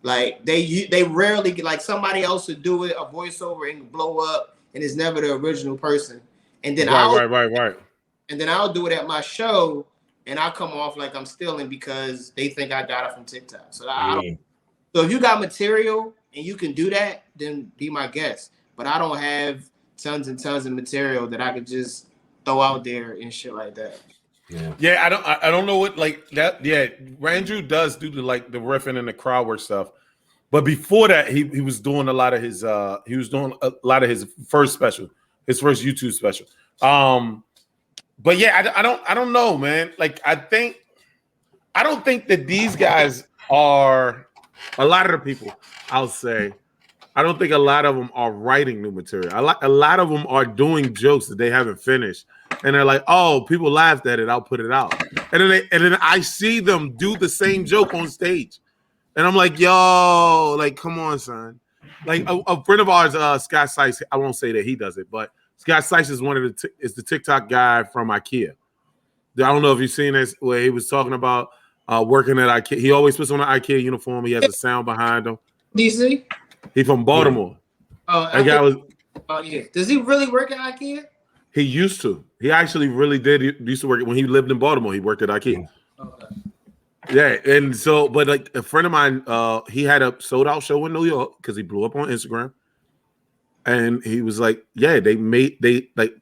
Speaker 3: Like they rarely get, like somebody else would do it, a voiceover and blow up, and it's never the original person. And then
Speaker 2: right.
Speaker 3: And then I'll do it at my show and I'll come off like I'm stealing because they think I got it from TikTok. So so if you got material and you can do that, then be my guest. But I don't have tons and tons of material that I could just throw out there and shit like that.
Speaker 2: Yeah, I don't know what like that. Yeah, Randrew does do the riffing and the crowd work stuff, but before that, he was doing a lot of his first special, his first YouTube special. But yeah, I don't know, man. Like I don't think that these guys are a lot of the people. I'll say. I don't think a lot of them are writing new material. A lot of them are doing jokes that they haven't finished, and they're like, "Oh, people laughed at it. I'll put it out." And then I see them do the same joke on stage, and I'm like, "Yo, like, come on, son." Like a friend of ours, Scott Sykes. I won't say that he does it, but Scott Sykes is is the TikTok guy from IKEA. I don't know if you've seen this where he was talking about working at IKEA. He always puts on an IKEA uniform. He has a sound behind him.
Speaker 3: DC.
Speaker 2: He from Baltimore.
Speaker 3: Oh,
Speaker 2: that guy was.
Speaker 3: Oh yeah. Does he really work at IKEA?
Speaker 2: He used to. He actually really did. He used to work when he lived in Baltimore. He worked at IKEA.
Speaker 3: Okay.
Speaker 2: Yeah, and so, but like a friend of mine, he had a sold out show in New York because he blew up on Instagram, and he was like, "Yeah,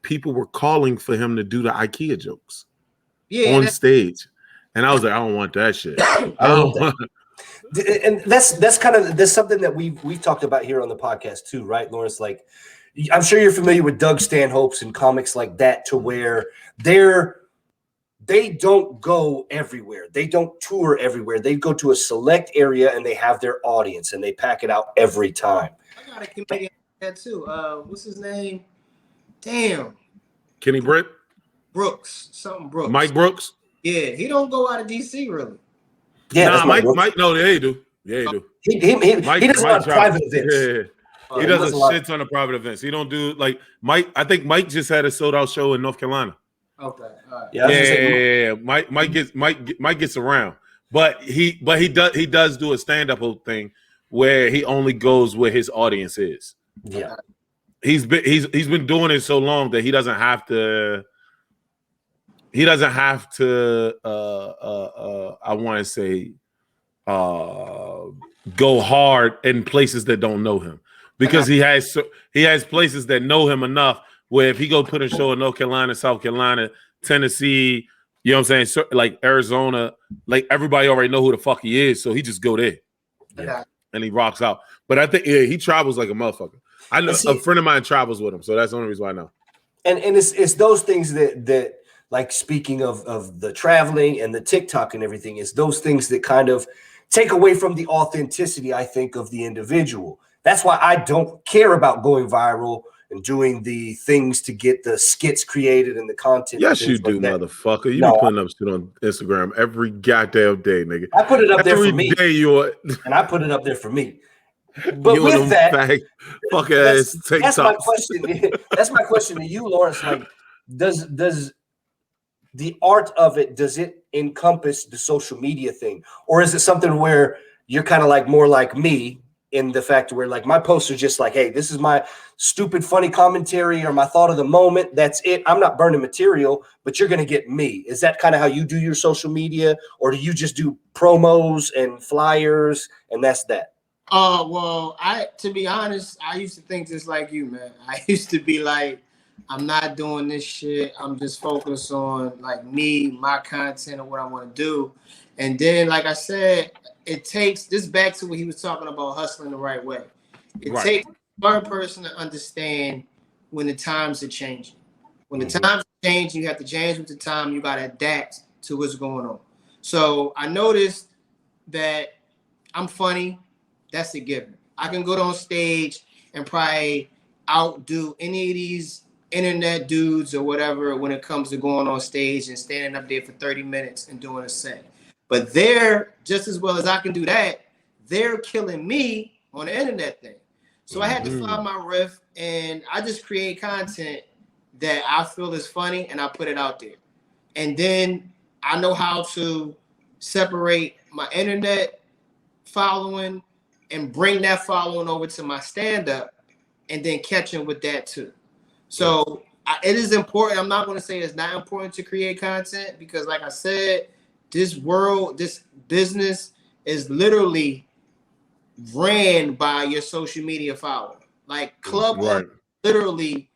Speaker 2: people were calling for him to do the IKEA jokes on stage," and I was like, "I don't want that shit." I don't want.
Speaker 1: And that's something that we've talked about here on the podcast too, right, Lawrence? Like, I'm sure you're familiar with Doug Stanhope's and comics like that, to where they don't go everywhere, they don't tour everywhere. They go to a select area and they have their audience and they pack it out every time.
Speaker 3: I got a comedian like that too. What's his name? Damn.
Speaker 2: Kenny
Speaker 3: Brooks. Something Brooks.
Speaker 2: Mike Brooks.
Speaker 3: Yeah, he don't go out of DC really.
Speaker 1: Yeah,
Speaker 2: nah, Mike. No, they do. Yeah, he do.
Speaker 1: He does a lot of private events.
Speaker 2: Yeah. He does a shit ton of private events. He don't do like Mike. I think Mike just had a sold out show in North Carolina.
Speaker 3: Okay. All right.
Speaker 2: Yeah. Mike gets around, but he does do a stand up thing where he only goes where his audience is.
Speaker 1: Yeah.
Speaker 2: He's been doing it so long that he doesn't have to. He doesn't have to. I want to say, go hard in places that don't know him, because he has places that know him enough where if he go put a show in North Carolina, South Carolina, Tennessee, you know what I'm saying, so, like Arizona, like everybody already know who the fuck he is, so he just go there, and he rocks out. But I think he travels like a motherfucker. I know a friend of mine travels with him, so that's the only reason why I know.
Speaker 1: And it's those things that. Like, speaking of the traveling and the TikTok and everything, is those things that kind of take away from the authenticity, I think, of the individual. That's why I don't care about going viral and doing the things to get the skits created and the content.
Speaker 2: Yes, you do, motherfucker. You be putting up shit on Instagram every goddamn day, nigga.
Speaker 1: I put it up there for me.
Speaker 2: Every day
Speaker 1: and I put it up there for me. But with that, that's my question. That's my question to you, Lawrence. Like, does the art of it, does it encompass the social media thing? Or is it something where you're kind of like more like me in the fact where like my posts are just like, hey, this is my stupid, funny commentary or my thought of the moment. That's it. I'm not burning material, but you're going to get me. Is that kind of how you do your social media? Or do you just do promos and flyers and that's that?
Speaker 3: Well, to be honest, I used to think just like you, man. I used to be like, I'm not doing this shit. I'm just focused on like me, my content, and what I want to do. And then, like I said, it takes this back to what he was talking about, hustling the right way. It takes one person to understand when the times are changing. When the times change, you have to change with the time. You got to adapt to what's going on. So I noticed that I'm funny. That's a given. I can go on stage and probably outdo any of these internet dudes or whatever when it comes to going on stage and standing up there for 30 minutes and doing a set. But they're just as well as I can do that, they're killing me on the internet thing. So I had to find my riff, and I just create content that I feel is funny and I put it out there. And then I know how to separate my internet following and bring that following over to my stand-up and then catch them with that too. So it is important. I'm not going to say it's not important to create content because, like I said, this business is literally ran by your social media following. Like Club literally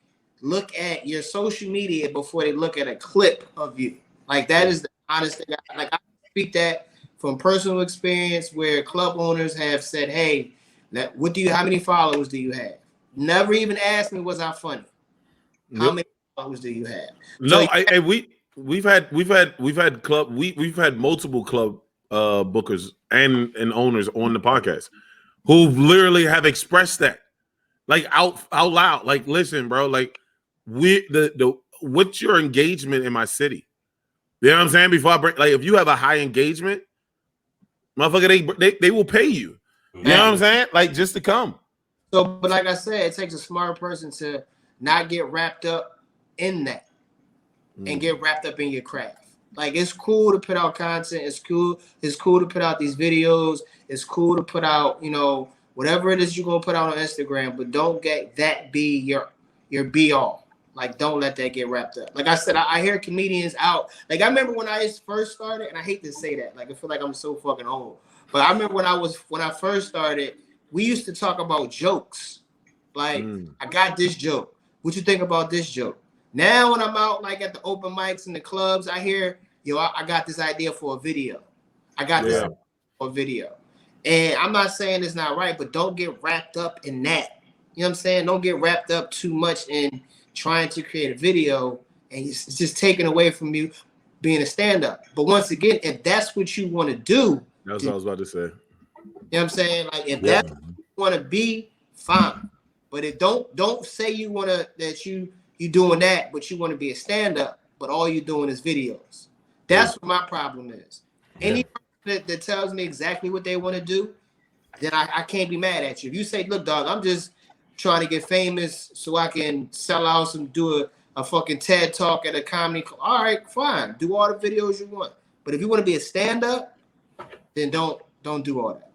Speaker 3: look at your social media before they look at a clip of you. Like that is the honest thing. Like I speak that from personal experience where club owners have said, "Hey, how many followers do you have?" Never even asked me, "Was I funny?" How many followers do you have?
Speaker 2: No, so, we've had multiple club bookers and owners on the podcast who literally have expressed that, like out loud. Like, listen, bro, like what's your engagement in my city? You know what I'm saying? Before I break, like, if you have a high engagement, motherfucker, they will pay you. You know what I'm saying? Like, just to come.
Speaker 3: So, but like I said, it takes a smart person to not get wrapped up in that and get wrapped up in your craft. Like, it's cool to put out content. It's cool to put out these videos. It's cool to put out, whatever it is you're gonna put out on Instagram, but don't get that be your be all. Like, don't let that get wrapped up. Like I said, I hear comedians out. Like, I remember when I first started, and I hate to say that. Like, I feel like I'm so fucking old. But I remember when I first started, we used to talk about jokes. Like, I got this joke. What you think about this joke? Now when I'm out, like, at the open mics and the clubs, I hear, I got this idea for a video. I got this for a video. And I'm not saying it's not right, but don't get wrapped up in that. You know what I'm saying? Don't get wrapped up too much in trying to create a video, and it's just taken away from you being a stand-up. But once again, if that's what you want to do,
Speaker 2: that's what I was about to say.
Speaker 3: You know what I'm saying? Like, if that's what you want to be, fine. But if don't say you want to, that you doing that, but you want to be a stand-up, but all you're doing is videos. That's what my problem is. Any person that tells me exactly what they want to do, then I can't be mad at you. If you say, look, dog, I'm just trying to get famous so I can sell out and do a fucking TED talk at a comedy club. All right, fine. Do all the videos you want. But if you want to be a stand-up, then don't do all that.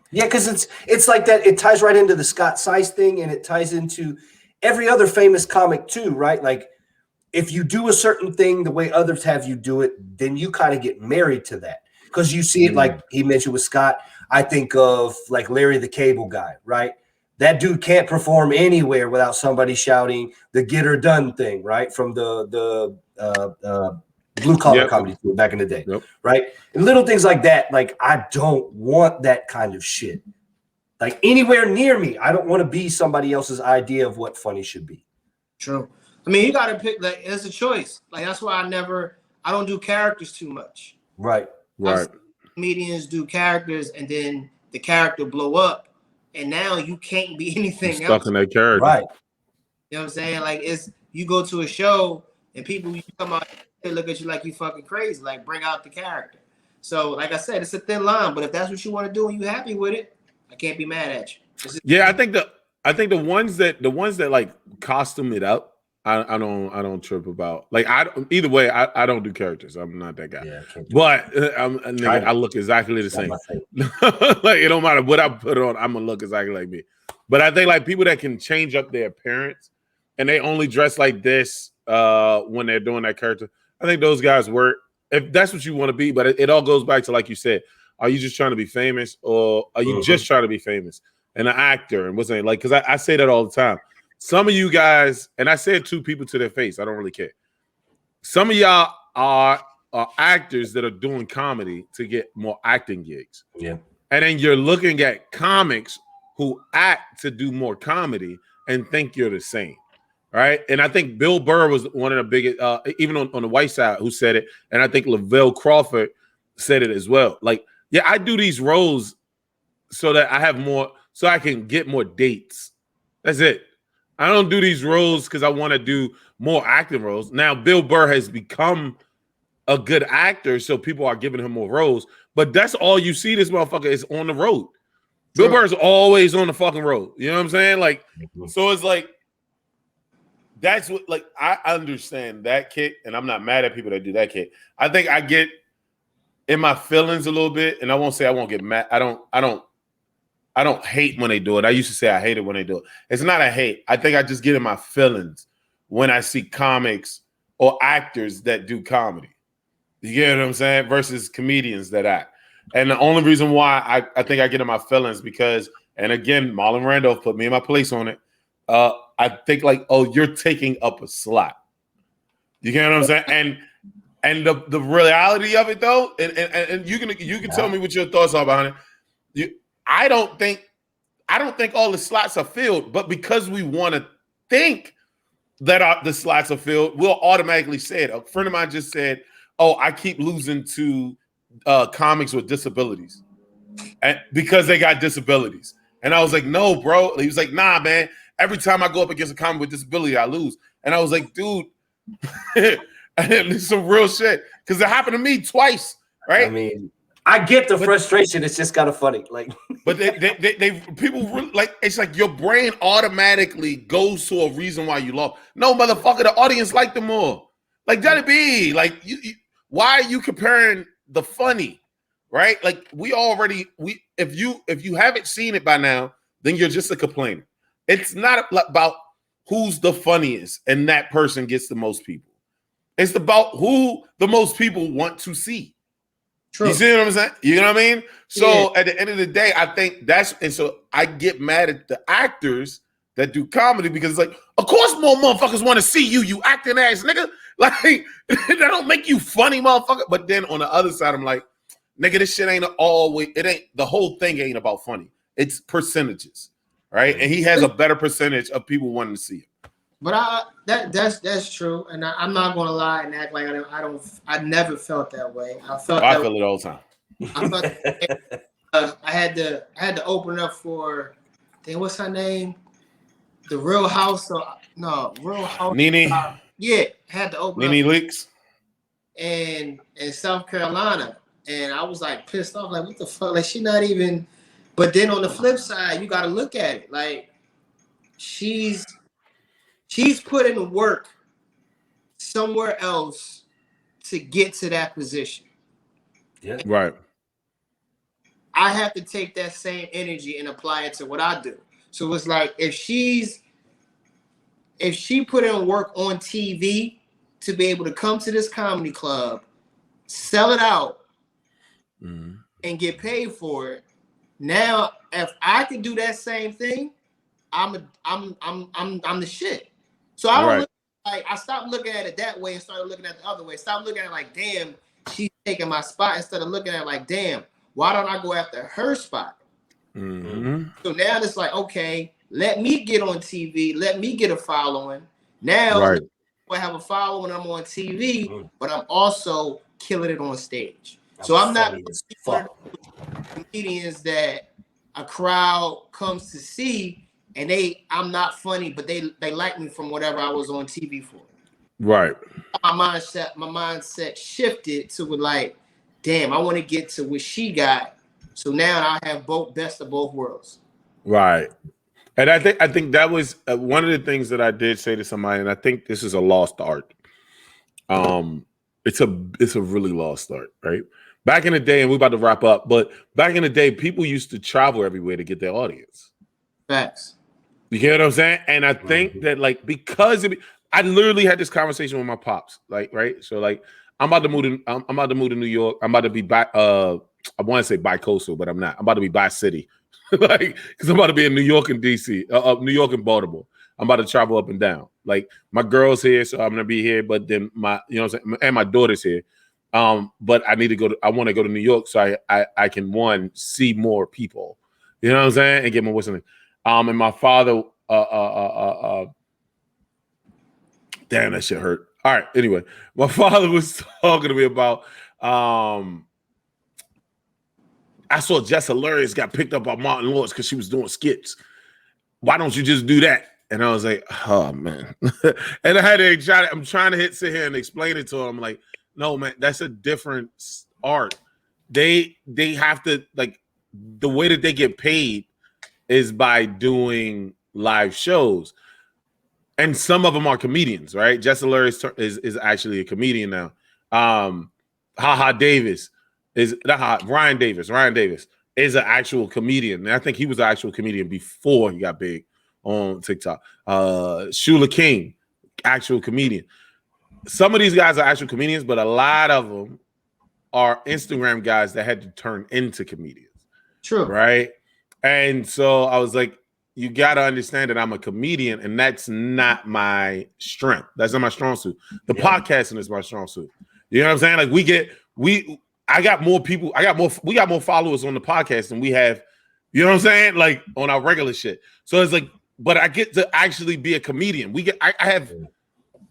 Speaker 1: Yeah, because it's like that. It ties right into the Scott Size thing, and it ties into every other famous comic too, right? Like, if you do a certain thing the way others have you do it, then you kind of get married to that. Because you see it, like he mentioned with Scott, I think of like Larry the Cable Guy, right? That dude can't perform anywhere without somebody shouting the "get her done" thing, right? From the blue collar comedy back in the day, right? And little things like that. Like, I don't want that kind of shit. Like, anywhere near me, I don't want to be somebody else's idea of what funny should be.
Speaker 3: True. I mean, you got to pick. Like, it's a choice. Like, that's why I don't do characters too much.
Speaker 1: Right.
Speaker 3: Comedians do characters, and then the character blow up. And now you can't be anything else.
Speaker 2: Stuck in that character.
Speaker 1: Right.
Speaker 3: You know what I'm saying? Like, you go to a show and people, you come out, they look at you like you fucking crazy. Like, bring out the character. So, like I said, it's a thin line. But if that's what you want to do and you're happy with it, I can't be mad at you.
Speaker 2: I think the ones that like costume it up, I don't trip about. Like, either way, I don't do characters. I'm not that guy. Yeah, but I look exactly the same. Like, it don't matter what I put on, I'm gonna look exactly like me. But I think, like, people that can change up their appearance and they only dress like this when they're doing that character, I think those guys work. If that's what you want to be, but it all goes back to, like you said, are you just trying to be famous, or are you just trying to be famous and an actor? And what's it like? Because I say that all the time. Some of you guys, and I said to people to their face, I don't really care. Some of y'all are actors that are doing comedy to get more acting gigs.
Speaker 1: Yeah.
Speaker 2: And then you're looking at comics who act to do more comedy and think you're the same. Right. And I think Bill Burr was one of the biggest, even on the white side, who said it. And I think Lavelle Crawford said it as well. Like, yeah, I do these roles so that I have more, so I can get more dates. That's it. I don't do these roles because I want to do more acting roles. Now, Bill Burr has become a good actor, so people are giving him more roles. But that's all you see this motherfucker is on the road. Bill Burr is always on the fucking road. You know what I'm saying? Like, so it's like, that's what, like, I understand that kick, and I'm not mad at people that do that kick. I think I get in my feelings a little bit, and I won't say I won't get mad. I don't hate when they do it. I used to say I hate it when they do it. It's not a hate. I think I just get in my feelings when I see comics or actors that do comedy. You get what I'm saying? Versus comedians that act. And the only reason why I think I get in my feelings because, and again, Marlon Randolph put me in my place on it. I think like, oh, you're taking up a slot. You get what I'm saying? And the reality of it though, and you can tell me what your thoughts are behind it. I don't think all the slots are filled, but because we want to think that the slots are filled, we'll automatically say it. A friend of mine just said, "Oh, I keep losing to comics with disabilities, and because they got disabilities." And I was like, "No, bro." He was like, "Nah, man. Every time I go up against a comic with disability, I lose." And I was like, "Dude." It's some real shit because it happened to me twice, right?
Speaker 1: I mean, I get the frustration. It's just kind of funny, like.
Speaker 2: But they people really, like, it's like your brain automatically goes to a reason why you lost. No, motherfucker, the audience liked them more. Like, let it be. Like, why are you comparing the funny, right? Like, if you haven't seen it by now, then you're just a complainer. It's not about who's the funniest and that person gets the most people. It's about who the most people want to see. True. You see what I'm saying? You know what I mean? So at the end of the day, I think so I get mad at the actors that do comedy because it's like, of course more motherfuckers want to see you acting ass nigga. Like, that don't make you funny, motherfucker. But then on the other side, I'm like, nigga, this shit the whole thing ain't about funny. It's percentages, right? And he has a better percentage of people wanting to see it.
Speaker 3: But that's true, and I'm not gonna lie and act like I never felt that way. I feel
Speaker 2: it all the time.
Speaker 3: I had to open up for, what's her name? The Real House Real House.
Speaker 2: Nene.
Speaker 3: Had to open
Speaker 2: Nene
Speaker 3: up
Speaker 2: Leakes.
Speaker 3: in South Carolina, and I was like pissed off, like what the fuck? Like she not even. But then on the flip side, you got to look at it like she's put in work somewhere else to get to that position.
Speaker 1: Yeah.
Speaker 2: Right.
Speaker 3: I have to take that same energy and apply it to what I do. So it's like if she put in work on TV to be able to come to this comedy club, sell it out, and get paid for it. Now, if I could do that same thing, I'm the shit. So I don't I stopped looking at it that way and started looking at it the other way. Stop looking at it like, damn, she's taking my spot, instead of looking at it like, damn, why don't I go after her spot?
Speaker 2: Mm-hmm.
Speaker 3: So now it's like, okay, let me get on TV, let me get a following. Now I have a following, I'm on TV, but I'm also killing it on stage. So I'm not comedians that a crowd comes to see and I'm not funny, but they like me from whatever I was on TV for.
Speaker 2: Right.
Speaker 3: My mindset shifted to like, damn, I want to get to what she got. So now I have best of both worlds.
Speaker 2: Right. And I think that was one of the things that I did say to somebody, and I think this is a lost art. It's a really lost art, right? Back in the day, and we're about to wrap up, but back in the day, people used to travel everywhere to get their audience.
Speaker 3: Facts.
Speaker 2: You get what I'm saying? And I think that like I literally had this conversation with my pops, like, right? So like I'm about to move to New York. I'm about to be back. I want to say bi-coastal, but I'm not. I'm about to be bi-city, like because I'm about to be in New York and DC, New York and Baltimore. I'm about to travel up and down. Like my girl's here, so I'm gonna be here. But then and my daughter's here. But I need to go. I want to go to New York so I can see more people. You know what I'm saying, and get more what's in it. And my father, damn, that shit hurt. All right. Anyway, my father was talking to me about, I saw Jess Hilarious got picked up by Martin Lawrence because she was doing skits. Why don't you just do that? And I was like, oh man. And I had to I'm trying to sit here and explain it to him. I'm like, no, man, that's a different art. They have to, like, the way that they get paid is by doing live shows, and some of them are comedians, right? Jess Hilarious is actually a comedian now. Davis is Ryan Davis. Ryan Davis is an actual comedian, and I think he was an actual comedian before he got big on TikTok. Shula King, actual comedian. Some of these guys are actual comedians, but a lot of them are Instagram guys that had to turn into comedians.
Speaker 3: True,
Speaker 2: right? And so I was like, you got to understand that I'm a comedian, and that's not my strength. That's not my strong suit. The podcasting is my strong suit. You know what I'm saying? Like we got more followers on the podcast than we have, you know what I'm saying? Like on our regular shit. So it's like, but I get to actually be a comedian. I have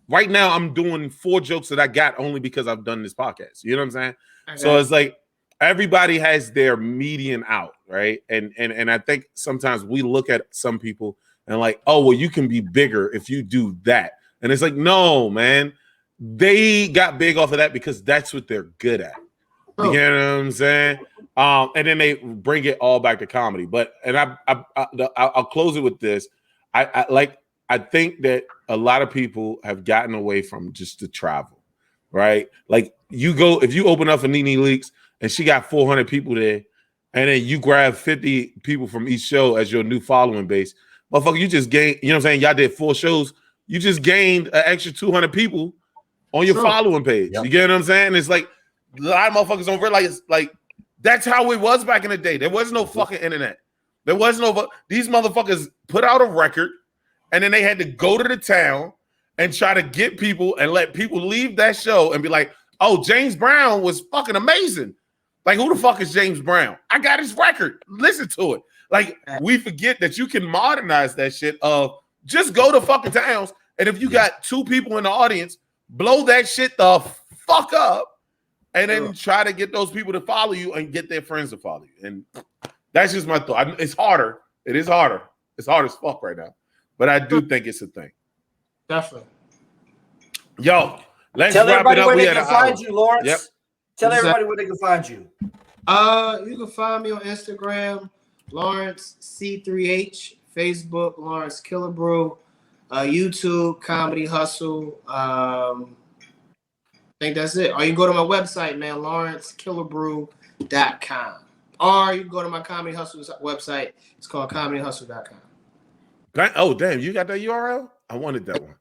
Speaker 2: right now I'm doing 4 jokes that I got only because I've done this podcast. You know what I'm saying? Okay. So it's like everybody has their median out, right? And I think sometimes we look at some people and like, oh, well, you can be bigger if you do that. And it's like, no, man, they got big off of that because that's what they're good at. You get what I'm saying? And then they bring it all back to comedy. I'll close it with this. I think that a lot of people have gotten away from just the travel, right? Like if you open up for Nene Leakes and she got 400 people there, and then you grab 50 people from each show as your new following base, motherfucker, you just gained, you know what I'm saying? Y'all did 4 shows. You just gained an extra 200 people on your following page. Yep. You get what I'm saying? It's like, a lot of motherfuckers don't realize, like, that's how it was back in the day. There was no fucking internet. There was no, these motherfuckers put out a record, and then they had to go to the town and try to get people and let people leave that show and be like, oh, James Brown was fucking amazing. Like, who the fuck is James Brown? I got his record. Listen to it. Like, we forget that you can modernize that shit of just go to fucking towns, and if you got 2 people in the audience, blow that shit the fuck up. And then try to get those people to follow you and get their friends to follow you. And that's just my thought. It's harder. It is harder. It's hard as fuck right now. But I do think it's a thing.
Speaker 3: Definitely.
Speaker 2: Yo, let's
Speaker 1: tell
Speaker 2: wrap it
Speaker 1: everybody
Speaker 2: up.
Speaker 1: where they can find you, Lawrence.
Speaker 2: Yep.
Speaker 1: Tell everybody where they can find you.
Speaker 3: You can find me on Instagram, Lawrence C3H, Facebook, Lawrence Killebrew, YouTube, Comedy Hustle. I think that's it. Or you can go to my website, man, lawrencekillebrew.com. Or you can go to my Comedy Hustle website. It's called comedyhustle.com.
Speaker 2: Oh, damn. You got that URL? I wanted that one.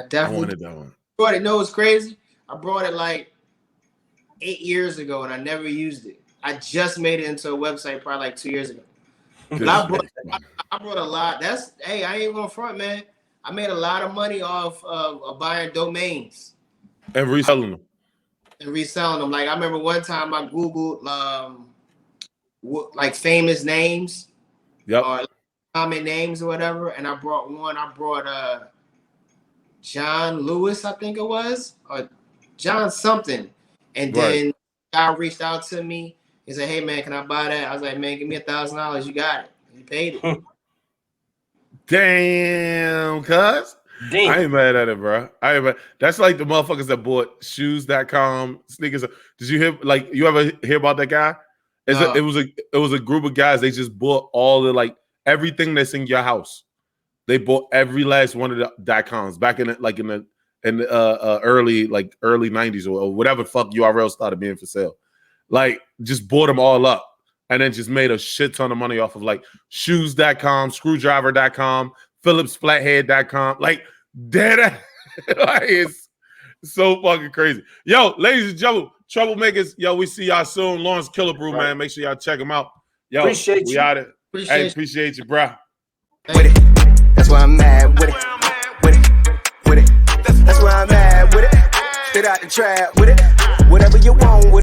Speaker 3: I definitely
Speaker 2: wanted that one.
Speaker 3: Everybody knows it's crazy. I brought it like 8 years ago, and I never used it. I just made it into a website probably like 2 years ago. I brought a lot. Hey, I ain't going front, man. I made a lot of money off of buying domains.
Speaker 2: And reselling them.
Speaker 3: Like, I remember one time I Googled like famous names.
Speaker 2: Yep.
Speaker 3: Or common names or whatever. And I brought John Lewis, I think it was. Or John something. And then guy reached out to me. He said, hey, man, can I buy that? I was like, man, give me $1,000. You got it. He paid it.
Speaker 2: Damn, cuz. Damn. I ain't mad at it, bro. That's like the motherfuckers that bought shoes.com, sneakers. Did you hear, like, you ever hear about that guy? It was a group of guys. They just bought all the, like, everything that's in your house. They bought every last one of the .coms back in the early 90s or whatever fuck URL started being for sale. Like, just bought them all up and then just made a shit ton of money off of, like, shoes.com, screwdriver.com, phillipsflathead.com. Like, that is so fucking crazy. Yo, ladies and gentlemen, troublemakers, yo, we see y'all soon. Lawrence Killebrew, man. Make sure y'all check him out. Yo,
Speaker 1: appreciate you.
Speaker 2: Out it. Appreciate you, bro.
Speaker 4: With it. That's why I'm mad with it. With it. That's why I'm mad with it. Straight out the trap with it. Whatever you want.